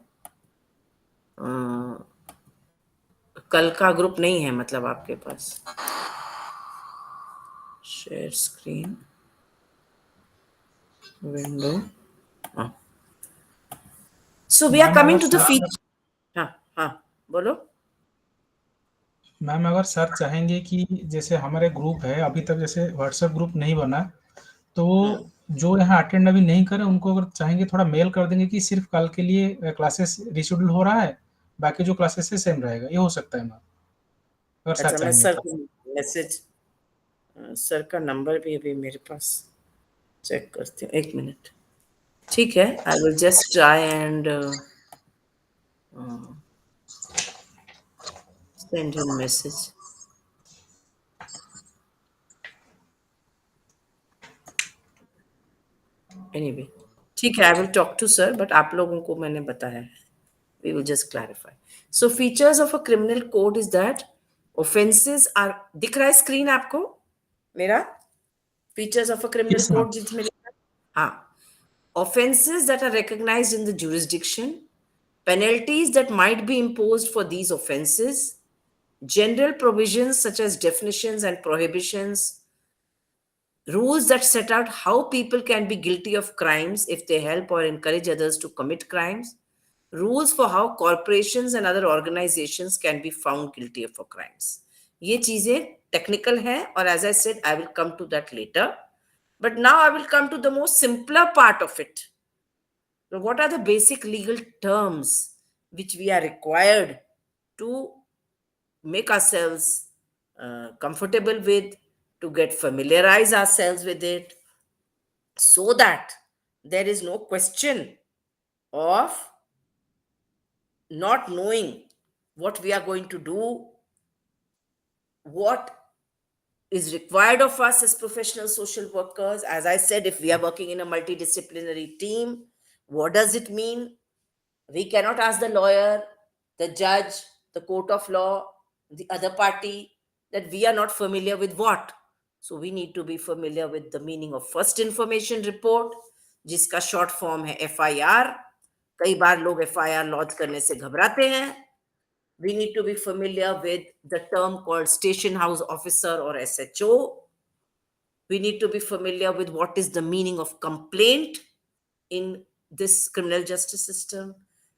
कल का ग्रुप नहीं है मतलब आपके पास? Share screen window. So we are ma'am coming अगर टू द सर फीचर। हाँ हाँ, बोलो। मैम अगर सर चाहेंगे कि जैसे हमारे ग्रुप है अभी तक जैसे व्हाट्सएप ग्रुप नहीं बना, तो जो यहाँ अटेंड अभी नहीं करे उनको अगर चाहेंगे थोड़ा मेल कर देंगे कि सिर्फ कल के लिए क्लासेस रिशेड्यूल हो रहा है, बाकी जो क्लासेस है सेम रहेगा, ये हो सकता है मैम अगर सर अच्छा, मैं चाहेंगे सर तो। को मैसेज, सर का नंबर भी अभी मेरे पास, चेक करती हूँ, 1 मिनट। ठीक है, I will just try and send him message. Anyway, ठीक है, I will talk to sir, but आप लोगों को मैंने बताया है, we will just clarify. So features of a criminal code is that offenses are, दिख रहा है स्क्रीन आपको मेरा? Features of a criminal yes ma'am. code जिसमें लिखा है, हाँ, offenses that are recognized in the jurisdiction, penalties that might be imposed for these offenses, general provisions such as definitions and prohibitions, rules that set out how people can be guilty of crimes if they help or encourage others to commit crimes, rules for how corporations and other organizations can be found guilty of crimes. ये चीजें technical हैं, और as I said, I will come to that later. But now I will come to the most simpler part of it. So what are the basic legal terms which we are required to make ourselves comfortable with, to get familiarize ourselves with it, so that there is no question of not knowing what we are going to do, what is required of us as professional social workers. As I said, if we are working in a multidisciplinary team, what does it mean? We cannot ask the lawyer, the judge, the court of law, the other party, that we are not familiar with what. So we need to be familiar with the meaning of first information report, जिसका short form है FIR. कई बार लोग FIR lodge करने से घबराते हैं. We need to be familiar with the term called station house officer or SHO. We need to be familiar with what is the meaning of complaint in this criminal justice system.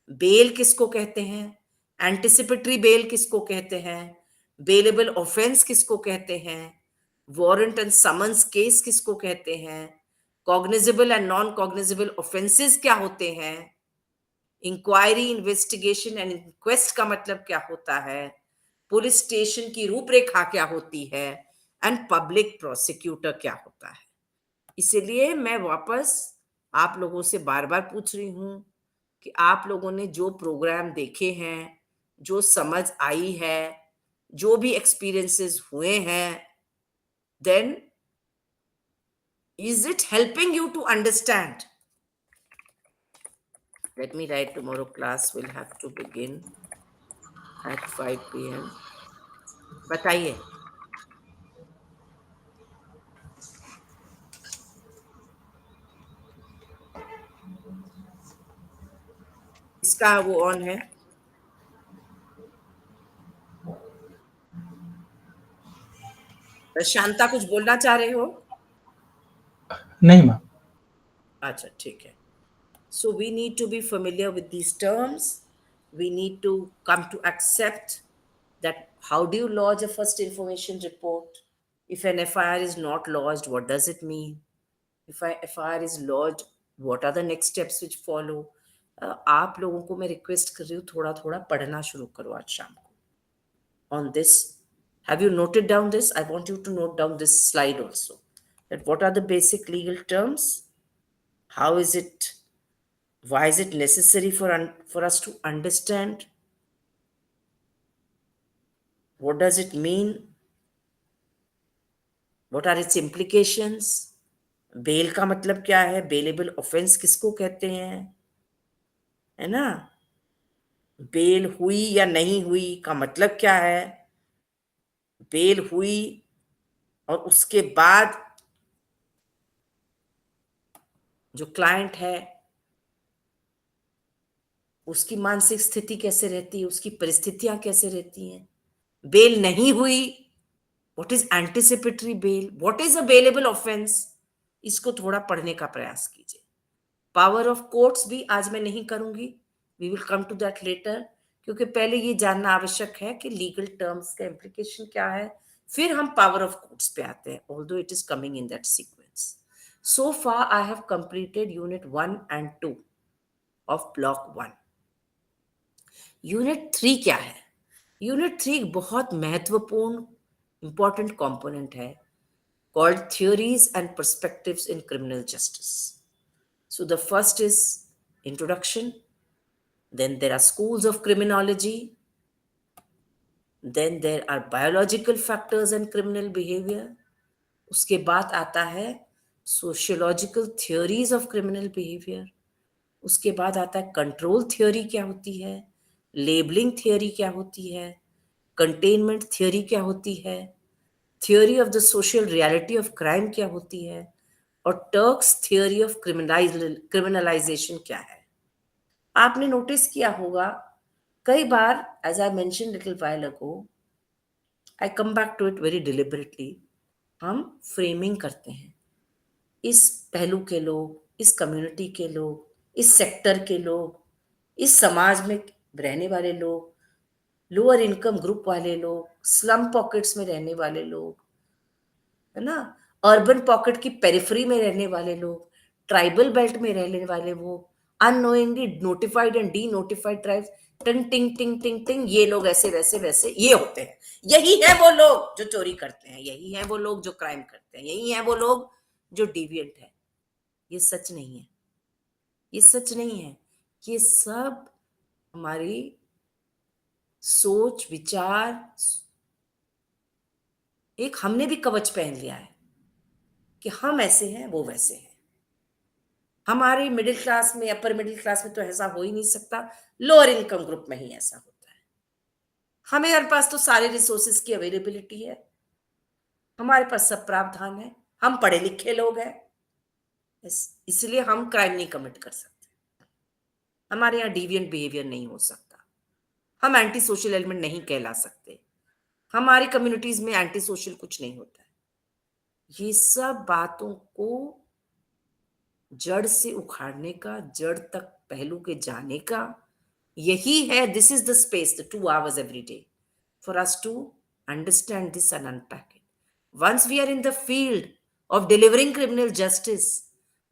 Bail किसको कहते हैं? Anticipatory bail किसको कहते हैं? Bailable offense किसको कहते हैं? Warrant and summons case किसको कहते हैं? Cognizable and non-cognizable offenses क्या होते हैं? इंक्वायरी, इन्वेस्टिगेशन एंड इंक्वेस्ट का मतलब क्या होता है? पुलिस स्टेशन की रूपरेखा क्या होती है? एंड पब्लिक प्रोसिक्यूटर क्या होता है? इसलिए मैं वापस आप लोगों से बार बार पूछ रही हूं कि आप लोगों ने जो प्रोग्राम देखे हैं, जो समझ आई है, जो भी एक्सपीरियंसेस हुए हैं, then is it helping you to understand? Let me write, tomorrow class will have to begin at 5 p.m. बताइए. इसका वो ऑन है? शांता कुछ बोलना चाह रहे हो? नहीं मैम. अच्छा, ठीक है. So we need to be familiar with these terms. We need to come to accept that how do you lodge a first information report? If an FIR is not lodged, what does it mean? If an FIR is lodged, what are the next steps which follow? आप लोगों को मैं request कर रही हूँ, थोड़ा थोड़ा पढ़ना शुरू करो आज शाम को on this. Have you noted down this? I want you to note down this slide also. That what are the basic legal terms? How is it? Why is it necessary for us to understand? What does it mean? What are its implications? Bail का मतलब क्या है? Bailable offence किसको कहते हैं? है ना? Bell हुई या नहीं हुई का मतलब क्या है? बेल हुई और उसके बाद जो क्लाइंट है उसकी मानसिक स्थिति कैसे रहती है, उसकी परिस्थितियां कैसे रहती हैं? बेल नहीं हुई, what is anticipatory bell, what is a bailable offence, इसको थोड़ा पढ़ने का प्रयास कीजिए. पावर ऑफ कोर्ट्स भी आज मैं नहीं करूंगी, we will come to that later, क्योंकि पहले ये जानना आवश्यक है कि लीगल टर्म्स का इम्प्लीकेशन क्या है, फिर हम पावर ऑफ कोर्ट्स पे आते हैं, although it is coming in that sequence. So far I have completed unit 1 and 2 of block 1. Unit 3 क्या है? यूनिट 3 एक बहुत महत्वपूर्ण इंपॉर्टेंट कंपोनेंट है, called theories and perspectives in criminal justice. So the first is introduction, then there are schools of criminology, then there are biological factors and criminal behavior. उसके बाद आता है sociological theories of criminal behavior. उसके बाद आता है control theory क्या होती है, लेबलिंग थ्योरी क्या होती है, कंटेनमेंट थ्योरी क्या होती है, theory of the social reality of crime क्या होती है, और टर्क्स थ्योरी ऑफ क्रिमिनलाइजेशन क्या है. आपने नोटिस किया होगा कई बार, as I mention little while ago, I come back to it very deliberately, हम फ्रेमिंग करते हैं। इस पहलू के लोग, इस कम्युनिटी के लोग, इस सेक्टर के लोग, इस समाज में रहने वाले लोग, लोअर इनकम ग्रुप वाले लोग, स्लम पॉकेट्स में रहने वाले लोग, है ना, अर्बन पॉकेट की पेरिफेरी में रहने वाले लोग, ट्राइबल बेल्ट में रहने वाले वो, unknowingly notified and D notified tribes, टिंग टिंग टिंग टिंग टिंग, ये लोग ऐसे वैसे वैसे ये होते हैं। यही है वो लोग जो चोरी करते हैं, यही है वो लोग जो क्राइम करते हैं, यही है वो लोग जो डिविएंट है। ये सच नहीं है, ये सच नहीं है। ये सब हमारी सोच विचार, एक हमने भी कवच पहन लिया है कि हम ऐसे हैं वो वैसे हैं। हमारे मिडिल क्लास में, अपर मिडिल क्लास में तो ऐसा हो ही नहीं सकता, लोअर इनकम ग्रुप में ही ऐसा होता है। हमारे पास तो सारे रिसोर्सेज की अवेलेबिलिटी है, हमारे पास सब प्रावधान है, हम पढ़े लिखे लोग हैं, इसलिए हम क्राइम नहीं कमिट कर सकते, हमारे यहाँ डिविएंट बिहेवियर नहीं हो सकता, हम एंटी सोशल एलिमेंट नहीं कहला सकते, हमारी कम्युनिटीज में एंटी सोशल कुछ नहीं होता है। ये सब बातों को जड़ से उखाड़ने का, जड़ तक पहलू के जाने का, यही है, this is the space, the 2 hours every day for us to understand this and unpack it. Once we are in the field of delivering criminal justice,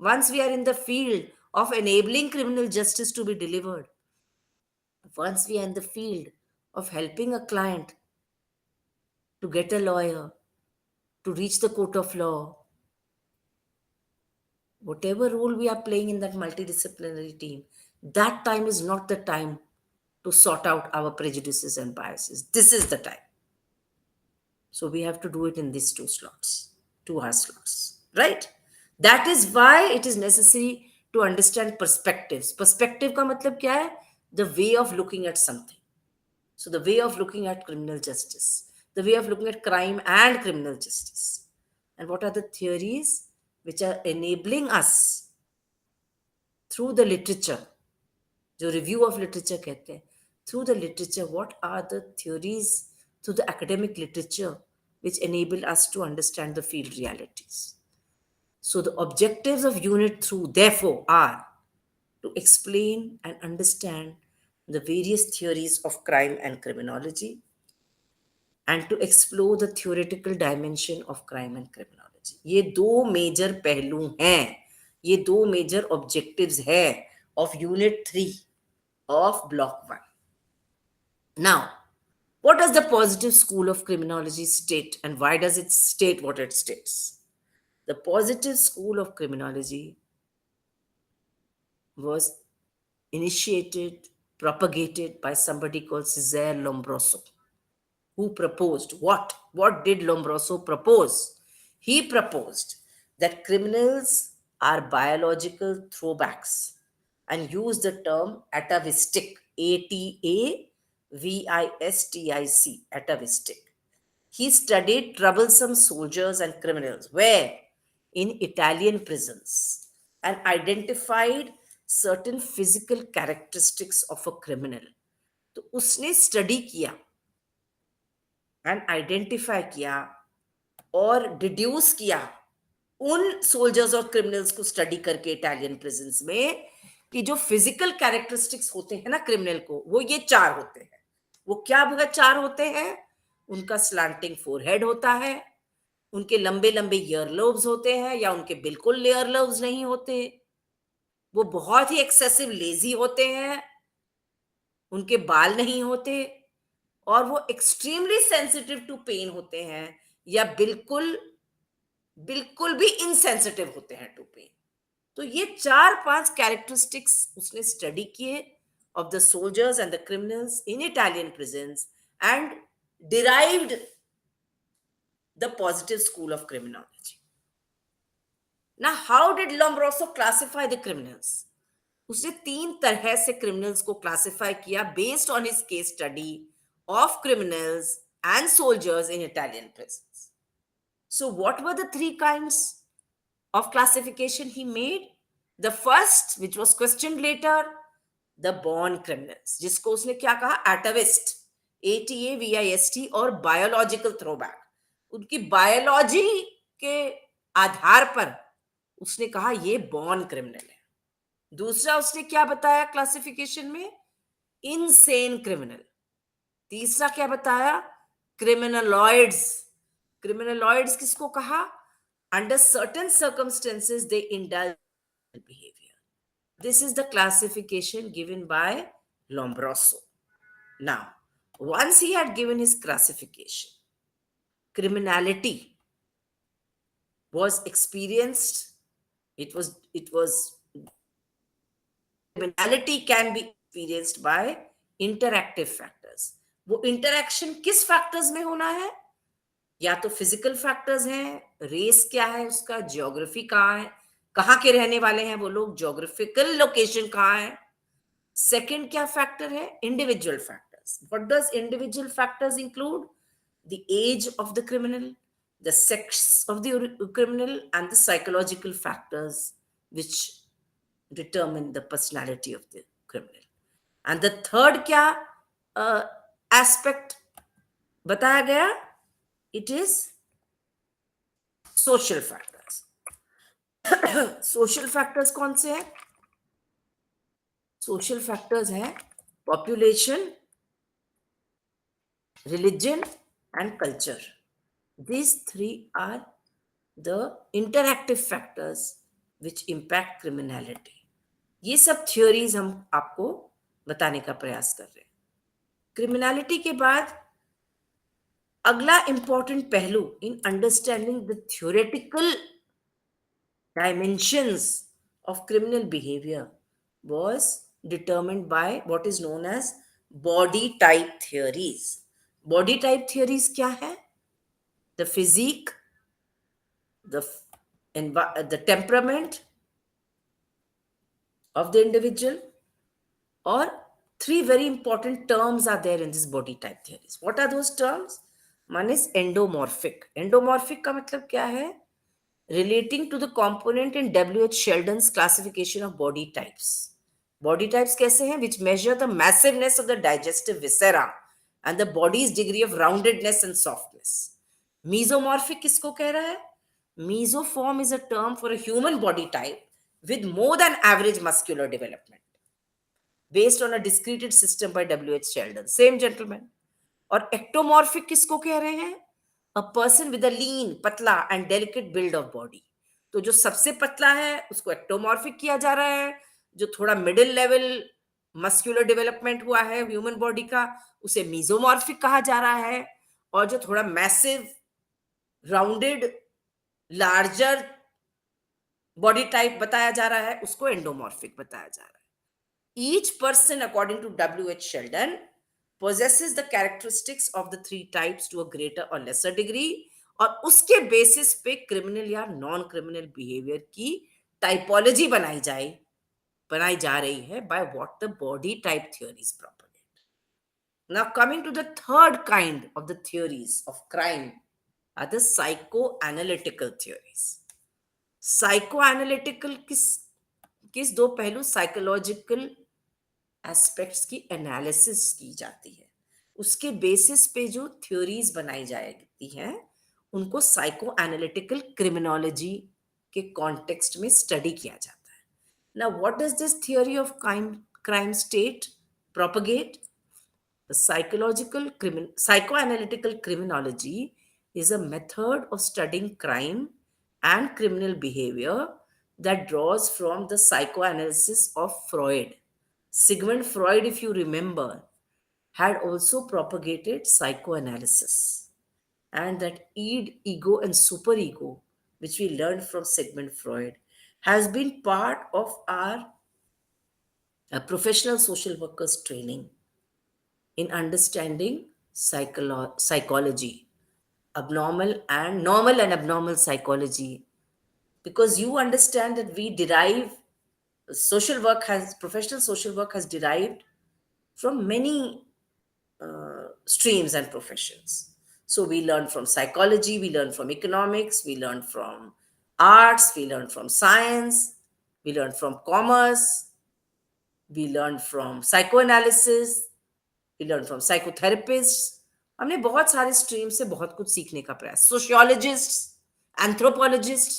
once we are in the field of enabling criminal justice to be delivered, once we are in the field of helping a client to get a lawyer, to reach the court of law, whatever role we are playing in that multidisciplinary team, that time is not the time to sort out our prejudices and biases. This is the time. So we have to do it in these 2 slots, 2-hour slots, right? That is why it is necessary to understand perspectives. Perspective का मतलब क्या है? The way of looking at something. So the way of looking at criminal justice, the way of looking at crime and criminal justice. And what are the theories which are enabling us through the literature, जो review of literature कहते हैं, through the literature, what are the theories through the academic literature which enable us to understand the field realities. So the objectives of Unit 2, therefore, are to explain and understand the various theories of crime and criminology, and to explore the theoretical dimension of crime and criminology. ये 2 major पहलू हैं, ये 2 major objectives है of Unit 3 of Block 1. Now, what does the positive school of criminology state, and why does it state what it states? The positive school of criminology was initiated, propagated by somebody called Cesare Lombroso, who proposed what? What did Lombroso propose? He proposed that criminals are biological throwbacks and used the term atavistic, A-T-A-V-I-S-T-I-C, atavistic. He studied troublesome soldiers and criminals, where? In Italian prisons, and identified certain physical characteristics of a criminal. तो उसने study किया and identify किया और deduce किया उन soldiers और criminals को study करके इटालियन प्रिजन्स में कि जो फिजिकल कैरेक्टरिस्टिक्स होते हैं ना क्रिमिनल को, वो ये 4 होते हैं। वो क्या 4 होते हैं? उनका स्लैंटिंग फोरहेड होता है, उनके लंबे लंबे ईयरलोब्स होते हैं या उनके बिल्कुल ईयरलोब्स नहीं होते, वो बहुत ही एक्सेसिव लेजी होते हैं, उनके बाल नहीं होते, और वो एक्सट्रीमली सेंसिटिव टू पेन होते हैं या बिल्कुल भी इनसेंसिटिव होते हैं टू पेन। तो ये 4-5 कैरेक्टरिस्टिक्स उसने स्टडी किए of the soldiers and the criminals in Italian prisons and derived the positive school of criminology. Now, how did Lombroso classify the criminals? उसने 3 तरह से criminals को classify किया based on his case study of criminals and soldiers in Italian prisons. So what were the 3 kinds of classification he made? The first, which was questioned later, the born criminals, जिसको उसने क्या कहा, एटाविस्ट, ATAVIST, और biological throwback, उनकी biology के आधार पर उसने कहा ये बॉर्न क्रिमिनल है। दूसरा उसने क्या बताया क्लासिफिकेशन में, इनसेन क्रिमिनल। तीसरा क्या बताया, क्रिमिनलॉइड्स। क्रिमिनलॉइड्स किसको कहा, under certain circumstances they indulge behaviour. This is the classification given by Lombroso. Now, once he had given his classification, criminality was experienced. It was criminality can be experienced by interactive factors. वो interaction किस factors में होना है, या तो physical factors हैं, race क्या है उसका, ज्योग्राफी कहाँ है, कहाँ के रहने वाले हैं वो लोग, ज्योग्राफिकल लोकेशन कहाँ है। सेकंड क्या फैक्टर है, individual factors. What does individual factors include, the age of the criminal, the sex of the criminal, and the psychological factors which determine the personality of the criminal. And the third क्या aspect बताया गया, it is social factors. social factors कौन से हैं, social factors हैं population, religion and culture. These three are the interactive factors which impact criminality. ये सब theories हम आपको बताने का प्रयास कर रहे हैं। क्रिमिनलिटी के बाद अगला इंपॉर्टेंट पहलू in understanding the theoretical dimensions of criminal behavior was determined by what is known as body type theories. Body type theories क्या है, the physique, the temperament of the individual, or three very important terms are there in this body type theories. What are those terms? One is endomorphic. Endomorphic का मतलब क्या है, relating to the component in W.H. Sheldon's classification of body types. Body types कैसे हैं, which measure the massiveness of the digestive viscera and the body's degree of roundedness and softness. Mesomorphic किसको कह रहा है, mesoform is a term for a human body type with more than average muscular development based on a discrete system by W.H. Sheldon. Same gentleman. और ectomorphic किसको कह रहे हैं, a person with a lean, पतला and delicate build of body. तो जो सबसे पतला है उसको ectomorphic किया जा रहा है, जो थोड़ा मिडिल लेवल मस्कुलर डेवलपमेंट हुआ है ह्यूमन बॉडी का उसे मीजोमॉर्फिक कहा जा रहा है, और जो थोड़ा massive rounded larger body type बताया जा रहा है उसको एंडोमॉर्फिक बताया जा रहा है। Each person according to W.H. Sheldon possesses the characteristics of the three types to a greater or lesser degree, और उसके बेसिस पे क्रिमिनल या नॉन क्रिमिनल बिहेवियर की टाइपोलॉजी बनाई जा रही है by what the body type theories propagate. Now coming to the third kind of the theories of crime are the psychoanalytical theories. Psychoanalytical किस दो पहलू, साइकोलॉजिकल एस्पेक्ट्स की एनालिसिस की जाती है, उसके बेसिस पे जो थ्योरीज बनाई जाती हैं उनको साइको एनालिटिकल क्रिमिनोलॉजी के कॉन्टेक्स्ट में स्टडी किया जाता है। Now, what does this theory of crime state propagate? The psychoanalytical criminology is a method of studying crime and criminal behavior that draws from the psychoanalysis of Freud. Sigmund Freud, if you remember, had also propagated psychoanalysis. And that id, ego, and superego, which we learned from Sigmund Freud, has been part of our professional social workers training in understanding psychology, normal and abnormal psychology, because you understand that we derive professional social work has derived from many streams and professions. So we learn from psychology, we learn from economics, we learn from arts, we learn from science, we learn from commerce, we learned from psychoanalysis, we learned from psychotherapists. हमने बहुत सारे stream से बहुत कुछ सीखने का प्रयास, sociologist, anthropologist.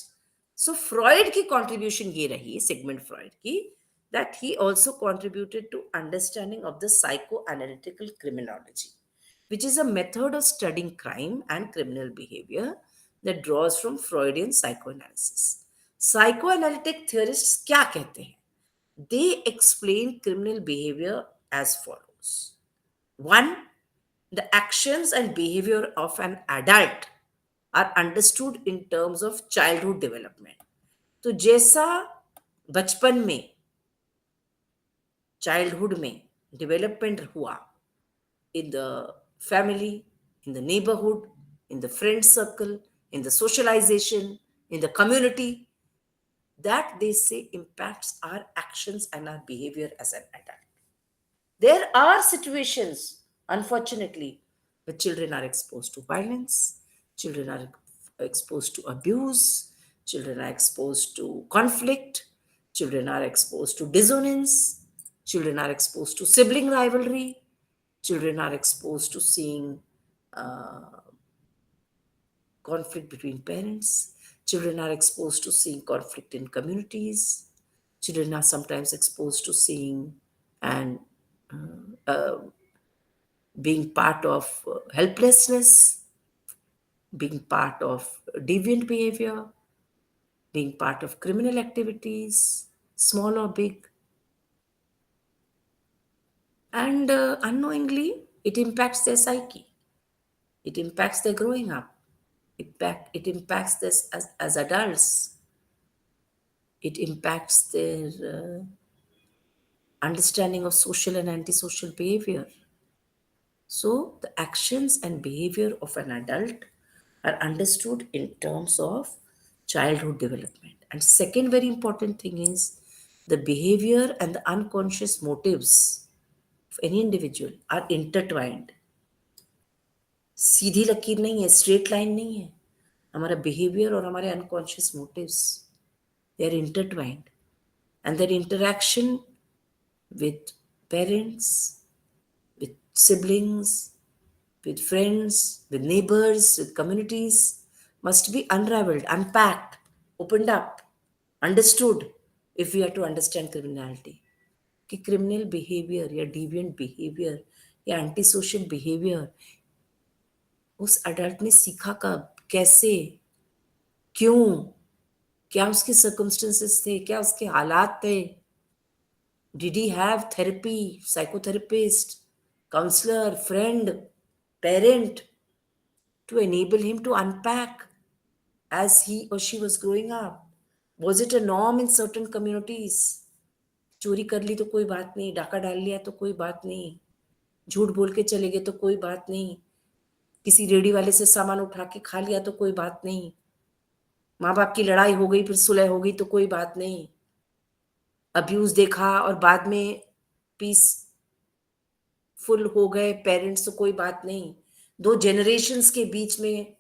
सो Freud की कंट्रीब्यूशन ये रही, सिगमंड फ्रॉइड की, that he also contributed to understanding of the psychoanalytical criminology, which is a method of studying crime and criminal behavior that draws from Freudian psychoanalysis. Psychoanalytic theorists क्या कहते हैं? They explain criminal behavior as follows. One, the actions and behavior of an adult are understood in terms of childhood development. तो जैसा बचपन में, childhood में development हुआ, in the family, in the neighborhood, in the friend circle, in the socialization, in the community, that they say impacts our actions and our behavior as an adult. There are situations, unfortunately, where children are exposed to violence, children are exposed to abuse, children are exposed to conflict, children are exposed to dissonance, children are exposed to sibling rivalry, children are exposed to seeing conflict between parents, children are exposed to seeing conflict in communities, children are sometimes exposed to seeing and being part of helplessness, being part of deviant behavior, being part of criminal activities, small or big. And unknowingly, it impacts their psyche. It impacts their growing up. It impacts this as adults. It impacts their understanding of social and antisocial behavior. So the actions and behavior of an adult are understood in terms of childhood development. And second very important thing is the behavior and the unconscious motives of any individual are intertwined. सीधी लकीर नहीं है, straight line नहीं है. हमारा behaviour और हमारे unconscious motives, they are intertwined, and their interaction with parents, with siblings, with friends, with neighbors, with communities must be unraveled, unpacked, opened up, understood if we are to understand criminality. कि criminal behavior या deviant behavior या antisocial behavior उस adult ने सीखा कब, कैसे, क्यों, क्या उसके सर्कमस्टेंसेस थे, क्या उसके हालात थे. Did he have therapy, psychotherapist, counselor, friend, parent to enable him to unpack as he or she was growing up? Was it a norm in certain communities? चोरी कर ली तो कोई बात नहीं, डाका डाल लिया तो कोई बात नहीं, झूठ बोल के चले गए तो कोई बात नहीं, किसी रेडी वाले से सामान उठा के खा लिया तो कोई बात नहीं, माँ बाप की लड़ाई हो गई फिर सुलह हो गई तो कोई बात नहीं, अब्यूज देखा और बाद में पीस फुल हो गए पेरेंट्स तो कोई बात नहीं. 2 जनरेशंस के बीच में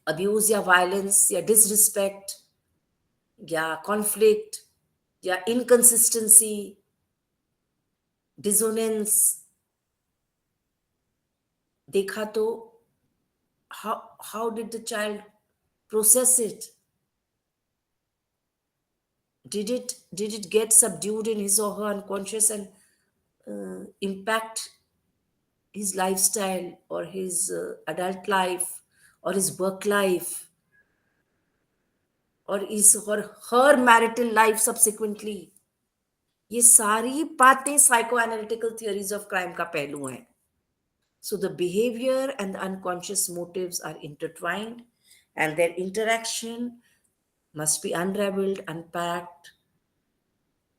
अब्यूज या वायलेंस या डिसरिस्पेक्ट या कॉन्फ्लिक्ट या इनकंसिस्टेंसी, डिसोनेंस देखा तो how did the child process it? Did it get subdued in his or her unconscious and impact his lifestyle or his adult life or his work life or his or her marital life subsequently? ये सारी बातें psychoanalytical theories of crime का पहलू हैं. So the behavior and the unconscious motives are intertwined, and their interaction must be unraveled, unpacked,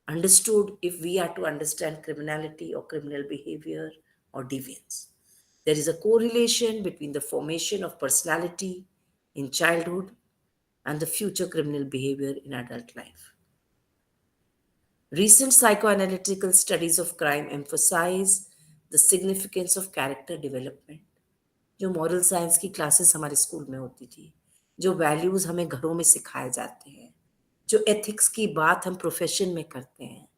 understood if we are to understand criminality or criminal behavior or deviance. There is a correlation between the formation of personality in childhood and the future criminal behavior in adult life. Recent psychoanalytical studies of crime emphasize the significance of character development. जो moral science की classes हमारे school में होती थी, जो values हमें घरों में सिखाए जाते हैं, जो एथिक्स की बात हम प्रोफेशन में करते हैं,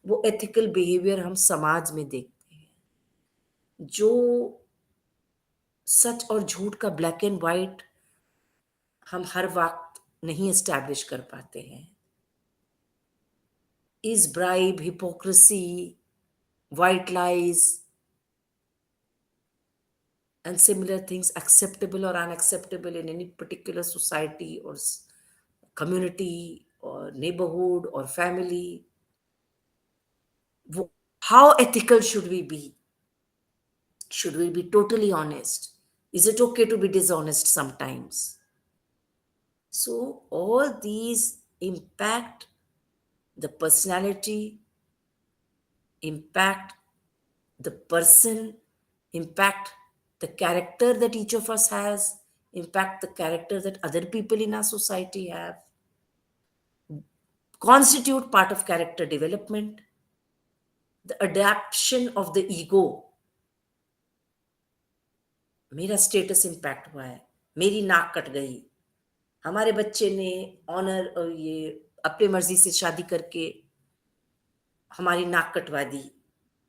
वो एथिकल बिहेवियर हम समाज में देखते हैं, जो सच और झूठ का ब्लैक एंड व्हाइट हम हर वक्त नहीं एस्टैब्लिश कर पाते हैं. Is bribe, hypocrisy, white lies, and similar things acceptable or unacceptable in any particular society or community or neighborhood or family? How ethical should we be? Should we be totally honest? Is it okay to be dishonest sometimes? So, all these impact the personality, impact the person, impact the character that each of us has, impact the character that other people in our society have, constitute part of character development, the adaptation of the ego. मेरा status impact हुआ है, मेरी नाक cut गई, हमारे बच्चे ने honour और ये अपनी मर्जी से शादी करके हमारी नाक कटवा दी.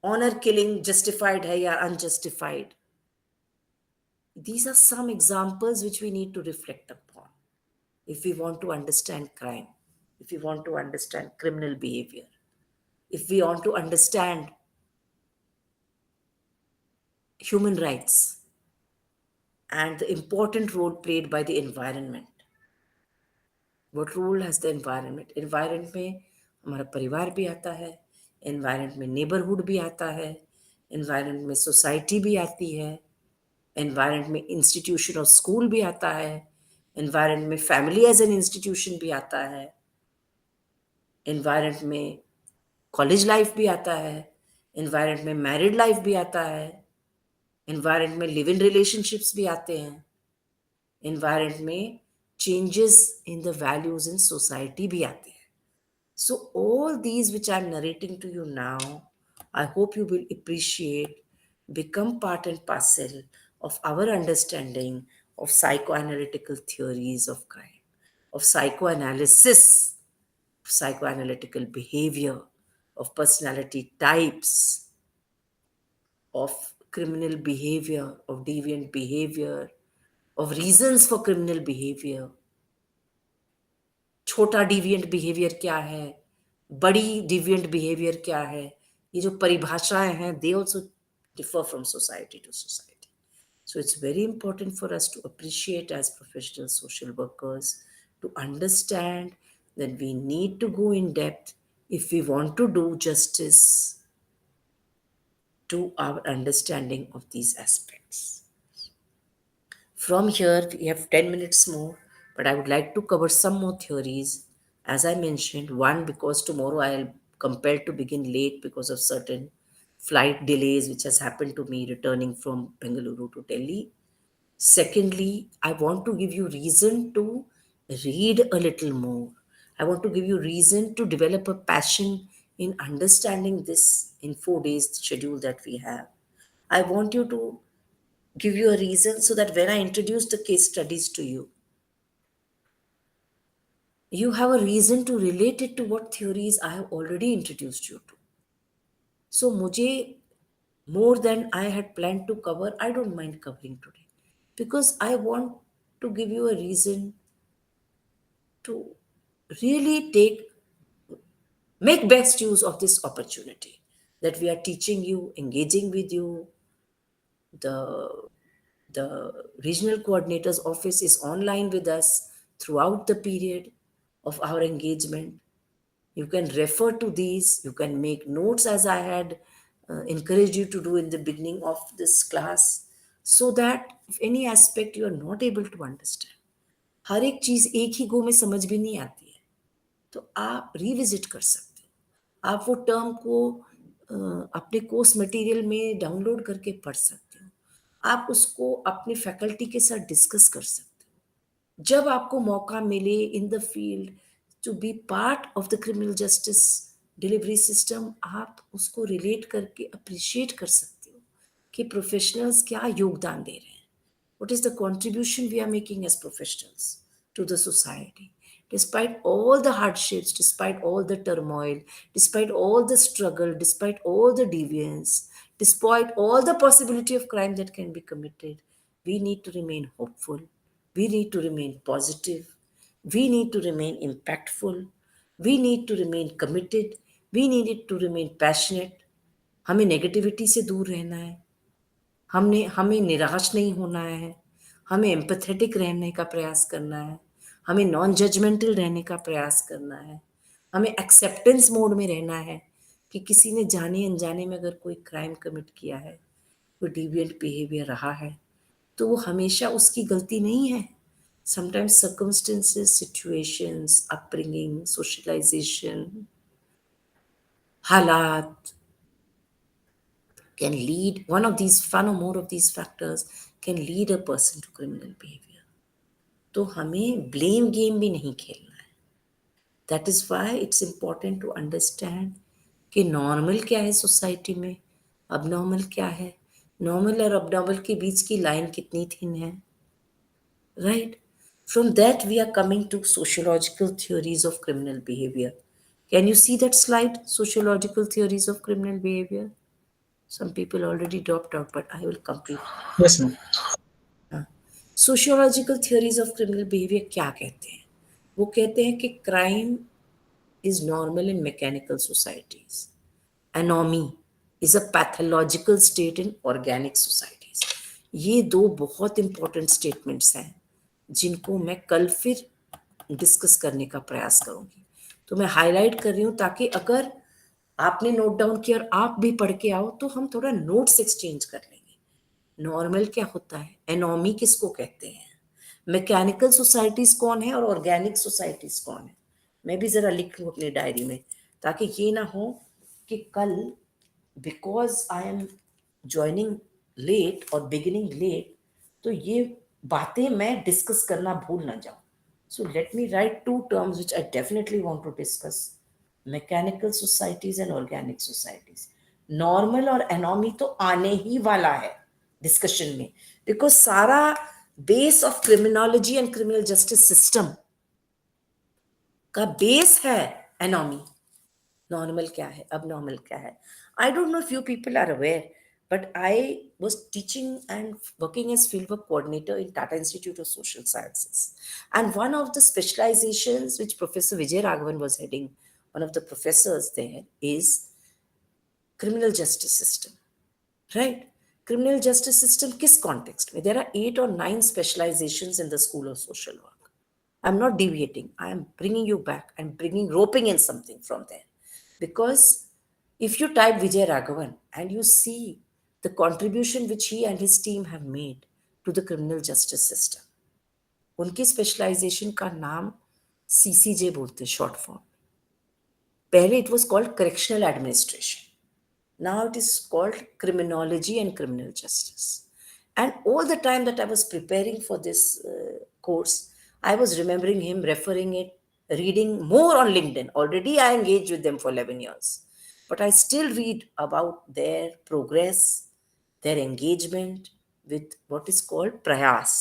ऑनर किलिंग जस्टिफाइड है या unjustified? These are some examples which we need to reflect upon if we want to understand crime, if we want to understand criminal behavior, if we want to understand human rights and the important role played by the environment. What role has the environment? Environment में हमारा परिवार भी आता है, environment में neighborhood भी आता है, environment में society भी आती है, environment में institution और school भी आता है, environment में family as an institution भी आता है, environment में college life भी आता है, environment में married life भी आता है, environment में live-in relationships भी आते हैं, environment में changes in the values in society भी आते हैं. So all these which I'm narrating to you now, I hope you will appreciate, become part and parcel of our understanding of psychoanalytical theories of crime, of psychoanalysis, of psychoanalytical behavior, of personality types, of criminal behavior, of deviant behavior, of reasons for criminal behavior. छोटा deviant behaviour क्या है, बड़ी deviant behaviour क्या है, ये जो परिभाषाएं हैं, they also differ from society to society. So it's very important for us to appreciate as professional social workers, to understand that we need to go in depth if we want to do justice to our understanding of these aspects. From here, we have 10 minutes more, but I would like to cover some more theories. As I mentioned, one, because tomorrow I'll compelled to begin late because of certain flight delays which has happened to me returning from Bengaluru to Delhi. Secondly, I want to give you reason to read a little more. I want to give you reason to develop a passion in understanding this in 4 days schedule that we have. I want you to give you a reason so that when I introduce the case studies to you, you have a reason to relate it to what theories I have already introduced you to. So, mujhe more than I had planned to cover, I don't mind covering today because I want to give you a reason to really make best use of this opportunity that we are teaching you, engaging with you. The regional coordinator's office is online with us throughout the period of our engagement. You can refer to these, you can make notes as I had encouraged you to do in the beginning of this class, so that if any aspect you are not able to understand, हर एक चीज एक ही गो में समझ भी नहीं आती है, तो आप रिविजिट कर सकते हो, आप वो टर्म को अपने कोर्स मटेरियल में डाउनलोड करके पढ़ सकते हो, आप उसको अपने फैकल्टी के साथ डिस्कस कर सकते हो. जब आपको मौका मिले in the field to be part of the criminal justice delivery system, आप उसको रिलेट करके अप्रिशिएट कर सकते हो कि प्रोफेशनल्स क्या योगदान दे रहे हैं. What is the contribution we are making as professionals to the society? despite all the hardships, despite all the turmoil, despite all the struggle, despite all the deviance, despite all the possibility of crime that can be committed, we need to remain hopeful. We need to remain positive. We need to remain impactful. We need to remain committed. We need to remain passionate. हमें negativity से दूर रहना है. हमें निराश नहीं होना है. हमें एम्पैथेटिक रहने का प्रयास करना है. हमें नॉन जजमेंटल रहने का प्रयास करना है. हमें एक्सेप्टेंस मोड में रहना है कि किसी ने जाने अनजाने में अगर कोई क्राइम कमिट किया है, कोई डिविएंट बिहेवियर रहा है, तो वो हमेशा उसकी गलती नहीं है. Sometimes circumstances, situations, upbringing, socialisation, हालात can lead, one or more of these factors can lead a person to criminal behavior. तो हमें blame game भी नहीं खेलना है. That is why it's important to understand कि normal क्या है society में, abnormal क्या है, normal और abnormal के बीच की line कितनी thin है, right? From that we are coming to sociological theories of criminal behavior. Can you see that slide? Sociological theories of criminal behavior. Some people already dropped out, but I will complete. Yes, ma'am. Sociological theories of criminal behavior क्या कहते हैं? वो कहते हैं कि crime is normal in mechanical societies. Anomie is a pathological state in organic societies. ये दो बहुत important statements हैं जिनको मैं कल फिर डिस्कस करने का प्रयास करूंगी. तो मैं हाईलाइट कर रही हूँ ताकि अगर आपने नोट डाउन किया और आप भी पढ़ के आओ तो हम थोड़ा नोट्स एक्सचेंज कर लेंगे. नॉर्मल क्या होता है, एनोमी किसको कहते हैं, मैकेनिकल सोसाइटीज कौन है और ऑर्गेनिक सोसाइटीज कौन है. मैं भी जरा लिख लूँ अपनी डायरी में ताकि ये ना हो कि कल because I am joining late और बिगिनिंग लेट तो ये बातें मैं डिस्कस करना भूल ना जाऊं. So let me write 2 terms which I definitely want to discuss. Mechanical societies and organic societies. Normal और एनोमी तो आने ही वाला है डिस्कशन में, बिकॉज सारा base of criminology and criminal justice system का बेस है एनोमी. नॉर्मल क्या है, अब नॉर्मल क्या है. I don't know if you people are aware, but I was teaching and working as fieldwork coordinator in Tata Institute of Social Sciences. And one of the specializations which Professor Vijay Raghavan was heading, one of the professors there, is criminal justice system, right? Criminal justice system किस context में? There are 8 or 9 specializations in the School of Social Work. I'm not deviating. I am bringing you back and roping in something from there. Because if you type Vijay Raghavan and you see the contribution which he and his team have made to the criminal justice system, उनकी specialization का नाम CCJ बोलते short form. पहले it was called correctional administration. Now it is called criminology and criminal justice. And all the time that I was preparing for this course, I was remembering him, referring it, reading more on LinkedIn. Already I engaged with them for 11 years. But I still read about their progress, their engagement with what is called प्रयास.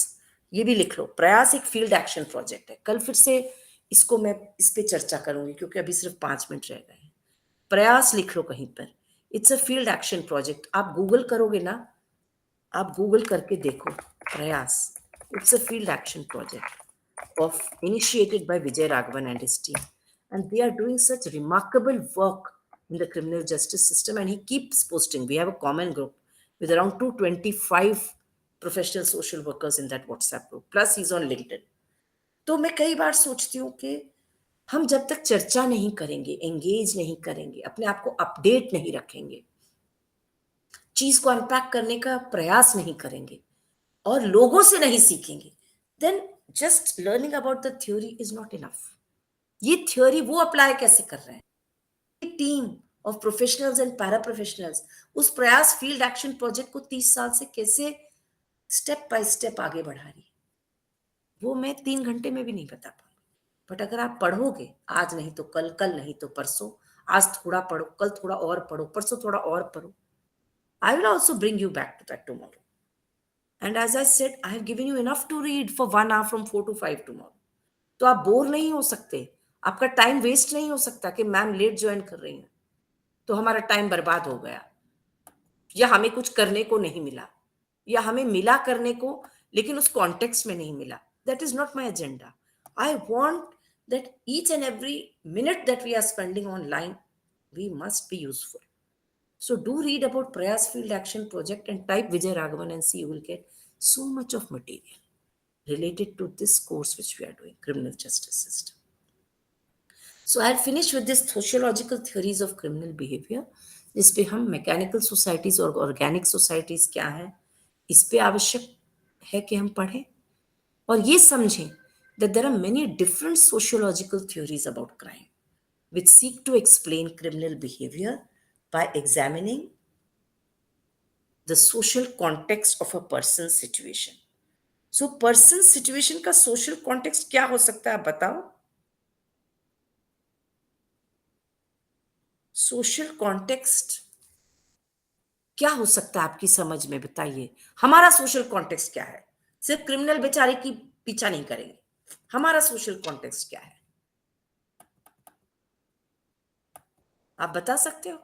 ये भी लिख लो, प्रयास एक field action project है. कल फिर से इसको मैं इस पे चर्चा करूंगी क्योंकि अभी सिर्फ 5 मिनट रह गए हैं. प्रयास लिख लो कहीं पर. It's a field action project. आप गूगल करोगे ना, आप गूगल करके देखो प्रयास. It's a field action project of initiated by Vijay Raghavan and his team, and they are doing such remarkable work in the criminal justice system, and he keeps posting. We have a common group with around 225 professional social workers in that WhatsApp group, plus he's on LinkedIn. तो मैं कई बार सोचती हूँ कि हम जब तक चर्चा नहीं करेंगे, एंगेज नहीं करेंगे, अपने आप को अपडेट नहीं रखेंगे, चीज को अनपैक करने का प्रयास नहीं करेंगे और लोगों से नहीं सीखेंगे, then just learning about the theory is not enough. ये थ्योरी वो अप्लाई कैसे कर रहे हैं? Team of professionals and para professionals उस प्रयास फील्ड एक्शन प्रोजेक्ट को 30 साल से कैसे स्टेप बाय स्टेप आगे बढ़ा रही है, वो मैं 3 घंटे में भी नहीं बता पाऊंगी. बट अगर आप पढ़ोगे, आज नहीं तो कल, कल नहीं तो परसों, आज थोड़ा पढ़ो, कल थोड़ा और पढ़ो, परसों थोड़ा और पढ़ो, I will also bring you back to that tomorrow. And as I said, I have given you enough to read for 1 hour from 4 to 5 tomorrow. तो आप बोर नहीं हो सकते, आपका टाइम वेस्ट नहीं हो सकता कि मैम लेट ज्वाइन कर रही हैं तो हमारा टाइम बर्बाद हो गया, या हमें कुछ करने को नहीं मिला, या हमें मिला करने को लेकिन उस कॉन्टेक्स्ट में नहीं मिला. That is not my agenda. I want that each and every minute that we are spending online, we must be useful. So do read about Prayas Field Action Project and type Vijay Raghavan and see, you will get so much of material related to this course which we are doing, criminal justice system. So I'll finish with this sociological theories of criminal behavior, जिस पे हम mechanical societies और organic societies क्या है इस पे आवश्यक है कि हम पढ़ें और ये समझें that there are many different sociological theories about crime which seek to explain criminal behavior by examining the social context of a person's situation. So person's situation का social context क्या हो सकता है आप बताओ? Social context क्या हो सकता है आपकी समझ में, बताइए. हमारा सोशल कॉन्टेक्स्ट क्या है? सिर्फ क्रिमिनल बेचारे की पीछा नहीं करेंगे, हमारा सोशल कॉन्टेक्स्ट क्या है आप बता सकते हो?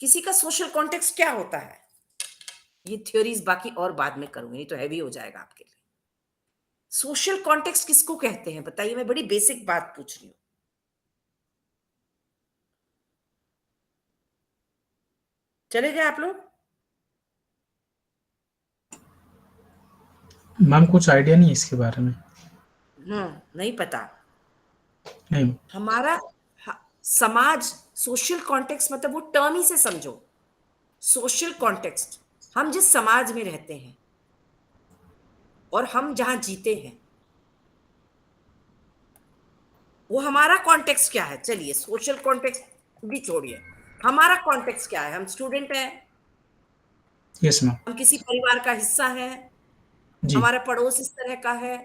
किसी का सोशल कॉन्टेक्स्ट क्या होता है? ये थ्योरीज बाकी और बाद में करूंगी, नहीं तो हैवी हो जाएगा आपके लिए. सोशल कॉन्टेक्स्ट किसको कहते हैं बताइए? मैं बड़ी बेसिक बात पूछ रही हूं. चले गए आप लोग? मैम कुछ आइडिया नहीं इसके बारे में. नहीं पता. नहीं. हमारा समाज, सोशल कॉन्टेक्स्ट मतलब वो टर्म ही से समझो. सोशल कॉन्टेक्स्ट, हम जिस समाज में रहते हैं और हम जहां जीते हैं वो हमारा कॉन्टेक्स्ट क्या है. चलिए सोशल कॉन्टेक्स्ट भी छोड़िए, हमारा कॉन्टेक्स्ट क्या है? हम स्टूडेंट हैं, यस मैम. हम किसी परिवार का हिस्सा हैं, जी. हमारा पड़ोस इस तरह का है,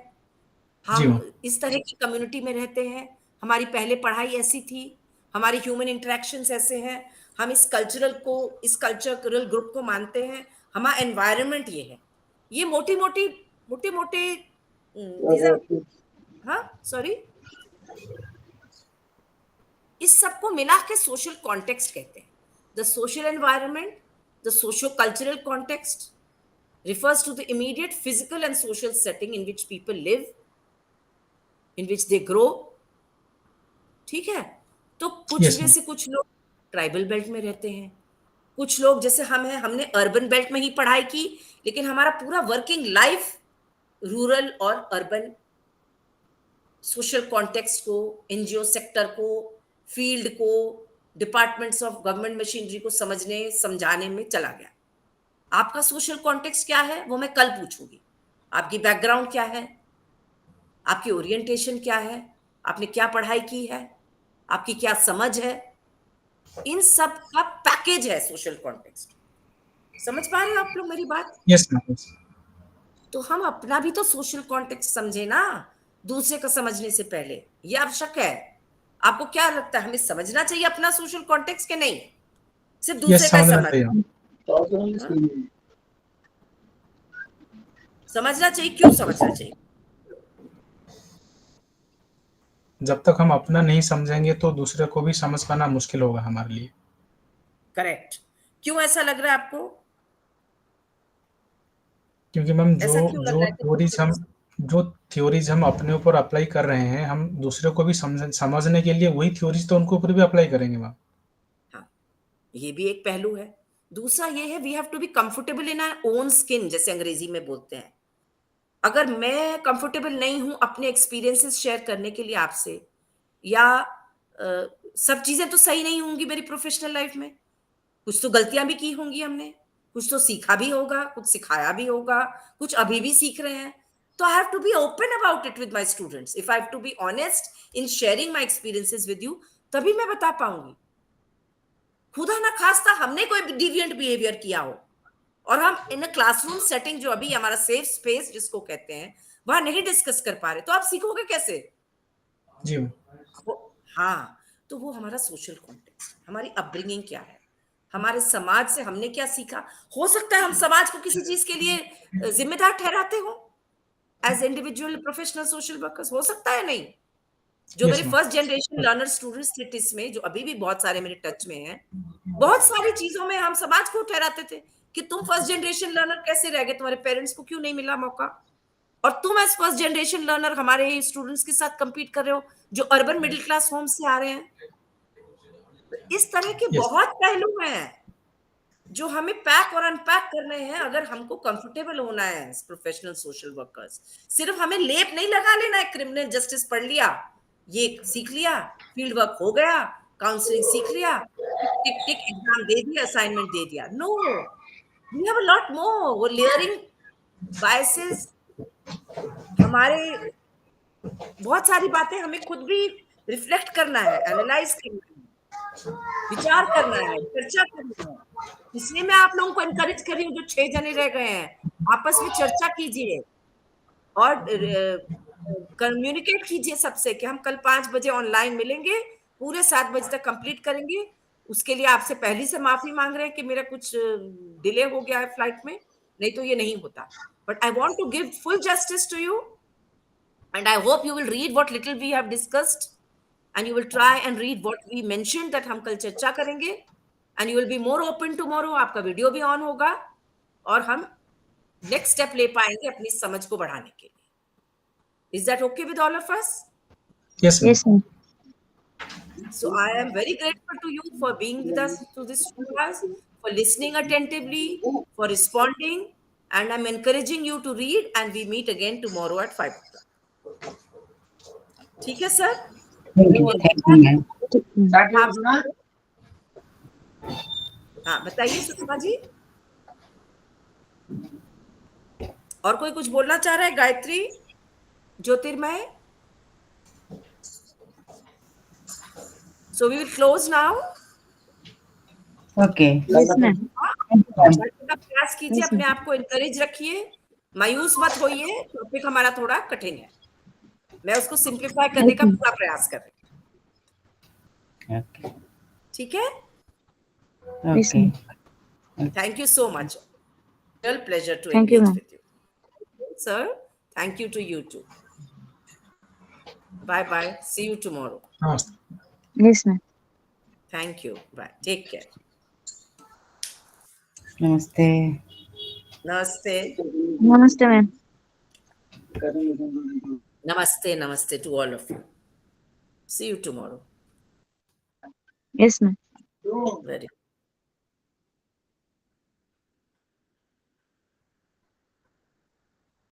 जी मैम. हम इस तरह की कम्युनिटी में रहते हैं, हमारी पहले पढ़ाई ऐसी थी, हमारे ह्यूमन इंटरेक्शंस ऐसे हैं, हम इस कल्चरल ग्रुप को मानते हैं, हमारा एनवायरनमेंट ये है. ये मोटे हाँ सॉरी, इस सबको मिला के सोशल कॉन्टेक्स्ट कहते हैं. The social environment, the socio cultural context refers to the immediate physical and social setting in which people live, in which they grow. ठीक है? तो कुछ Yes, जैसे कुछ लोग ट्राइबल बेल्ट में रहते हैं, कुछ लोग जैसे हम हैं, हमने अर्बन बेल्ट में ही पढ़ाई की, लेकिन हमारा पूरा वर्किंग लाइफ रूरल और अर्बन सोशल कॉन्टेक्स्ट को, एनजीओ सेक्टर को, फील्ड को, डिपार्टमेंट्स ऑफ गवर्नमेंट मशीनरी को समझने समझाने में चला गया. आपका सोशल कॉन्टेक्स्ट क्या है वो मैं कल पूछूंगी. आपकी बैकग्राउंड क्या है, आपकी ओरिएंटेशन क्या है, आपने क्या पढ़ाई की है, आपकी क्या समझ है, इन सब का पैकेज है सोशल कॉन्टेक्स्ट. समझ पा रहे हो आप लोग मेरी बात? Yes ma'am. तो हम अपना भी तो सोशल कॉन्टेक्स्ट समझे ना दूसरे का समझने से पहले. ये आवश्यक है. आपको क्या लगता है हमें समझना चाहिए अपना सोशल कॉन्टेक्स्ट के नहीं, सिर्फ दूसरे यस का समझना चाहिए. समझना चाहिए? क्यों समझना चाहिए? जब तक हम अपना नहीं समझेंगे तो दूसरे को भी समझ पाना मुश्किल होगा हमारे लिए. करेक्ट. क्यों ऐसा लग रहा है आपको? क्योंकि मैम ऐसा क्यों लग रहा है? जो थ्योरीज हम अपने ऊपर अप्लाई कर रहे हैं, हम दूसरे को भी समझने के लिए वही थ्योरीज तो उनके ऊपर भी अप्लाई करेंगे मैम. हाँ, ये भी एक पहलू है. दूसरा ये है, we have to be comfortable in our own skin, जैसे अंग्रेजी में बोलते हैं. अगर मैं कंफर्टेबल नहीं हूं अपने एक्सपीरियंसेस शेयर करने के लिए आपसे, या सब चीजें तो सही नहीं होंगी मेरी प्रोफेशनल लाइफ में, कुछ तो गलतियां भी की होंगी हमने, कुछ तो सीखा भी होगा, कुछ सिखाया भी होगा, कुछ अभी भी सीख रहे हैं. तो I have to be open about it with my students. If I have to be honest in sharing my experiences with you, तभी मैं बता पाऊंगी. खुदा ना खास्ता हमने कोई डिविएंट बिहेवियर किया हो और हम इन अ क्लासरूम सेटिंग, जो अभी हमारा सेफ स्पेस जिसको कहते हैं, वहां नहीं डिस्कस कर पा रहे, तो आप सीखोगे कैसे? जी. हाँ, तो वो हमारा सोशल कॉन्टेक्स्ट, हमारी अपब्रिंगिंग क्या है, हमारे समाज से हमने क्या सीखा. हो सकता है हम समाज को किसी चीज के लिए जिम्मेदार ठहराते हो, as individual professional social workers? हो सकता है नहीं? जो Yes, मेरे ma'am. First generation learner students थे टिस में, जो अभी भी बहुत सारे मेरे टच में हैं, बहुत सारी चीजों में हम समाज को ठहराते थे कि तुम फर्स्ट जनरेशन लर्नर कैसे रह गए, तुम्हारे पेरेंट्स को क्यों नहीं मिला मौका, और तुम एज फर्स्ट जनरेशन लर्नर हमारे स्टूडेंट्स के साथ compete कर रहे हो जो अर्बन मिडिल क्लास होम से आ रहे हैं। इस तरह के Yes. बहुत पहलू हैं जो हमें पैक और अनपैक करने हैं अगर हमको कंफर्टेबल होना है एज प्रोफेशनल सोशल वर्कर्स। सिर्फ हमें लेप नहीं लगा लेना है, क्रिमिनल जस्टिस पढ़ लिया, ये सीख लिया, फील्ड वर्क हो गया, काउंसलिंग सीख लिया, टिक टिक एग्जाम दे दिया, असाइनमेंट दे दिया। No, we have a lot more. वो लेयरिंग बायसेस, हमारे बहुत सारी बातें हमें खुद भी रिफ्लेक्ट करना है, एनालाइज करना है, विचार करना है, चर्चा करना है। इसलिए मैं आप लोगों को एनकरेज कर रही हूँ, जो 6 जने रह गए हैं, आपस में चर्चा कीजिए और कम्युनिकेट कीजिए सबसे कि हम कल 5 बजे ऑनलाइन मिलेंगे, पूरे 7 बजे तक कंप्लीट करेंगे। उसके लिए आपसे पहले से माफी मांग रहे हैं कि मेरा कुछ डिले हो गया है फ्लाइट में, नहीं तो ये नहीं होता। But I want to give full justice to you and I hope you will read what little we have discussed and you will try and read what we mentioned that हम कल चर्चा करेंगे, and you will be more open tomorrow। आपका video भी on होगा और हम next step ले पाएंगे अपनी समझ को बढ़ाने के लिए। Is that okay with all of us? Yes, ma'am. Yes, ma'am. So I am very grateful to you for being with us to this class, for listening attentively, for responding, and I'm encouraging you to read, and we meet again tomorrow at 5 o'clock. ठीक है sir? Thank you, ma'am. हाँ, बताइए सुषमा जी, और कोई कुछ बोलना चाह रहा है? गायत्री, ज्योतिर्मय? So we will close now. Okay. Yes, ma'am. पढ़ने का प्रयास कीजिए, Yes, अपने ma'am. आप को encourage रखिए, मायूस मत होइए। टॉपिक हमारा थोड़ा कठिन है, मैं उसको सिंप्लीफाई करने का पूरा प्रयास कर रही हूँ। Okay. ठीक है? Yes, Okay. ma'am. Thank you so much. Real pleasure to Thank you, engage ma'am. with you. Sir, thank you to you too. Bye bye. See you tomorrow. Namaste. Yes, ma'am. Thank you. Bye. Take care. Namaste. Namaste. Namaste, ma'am. Namaste. Namaste to all of you. See you tomorrow. Yes, ma'am. Very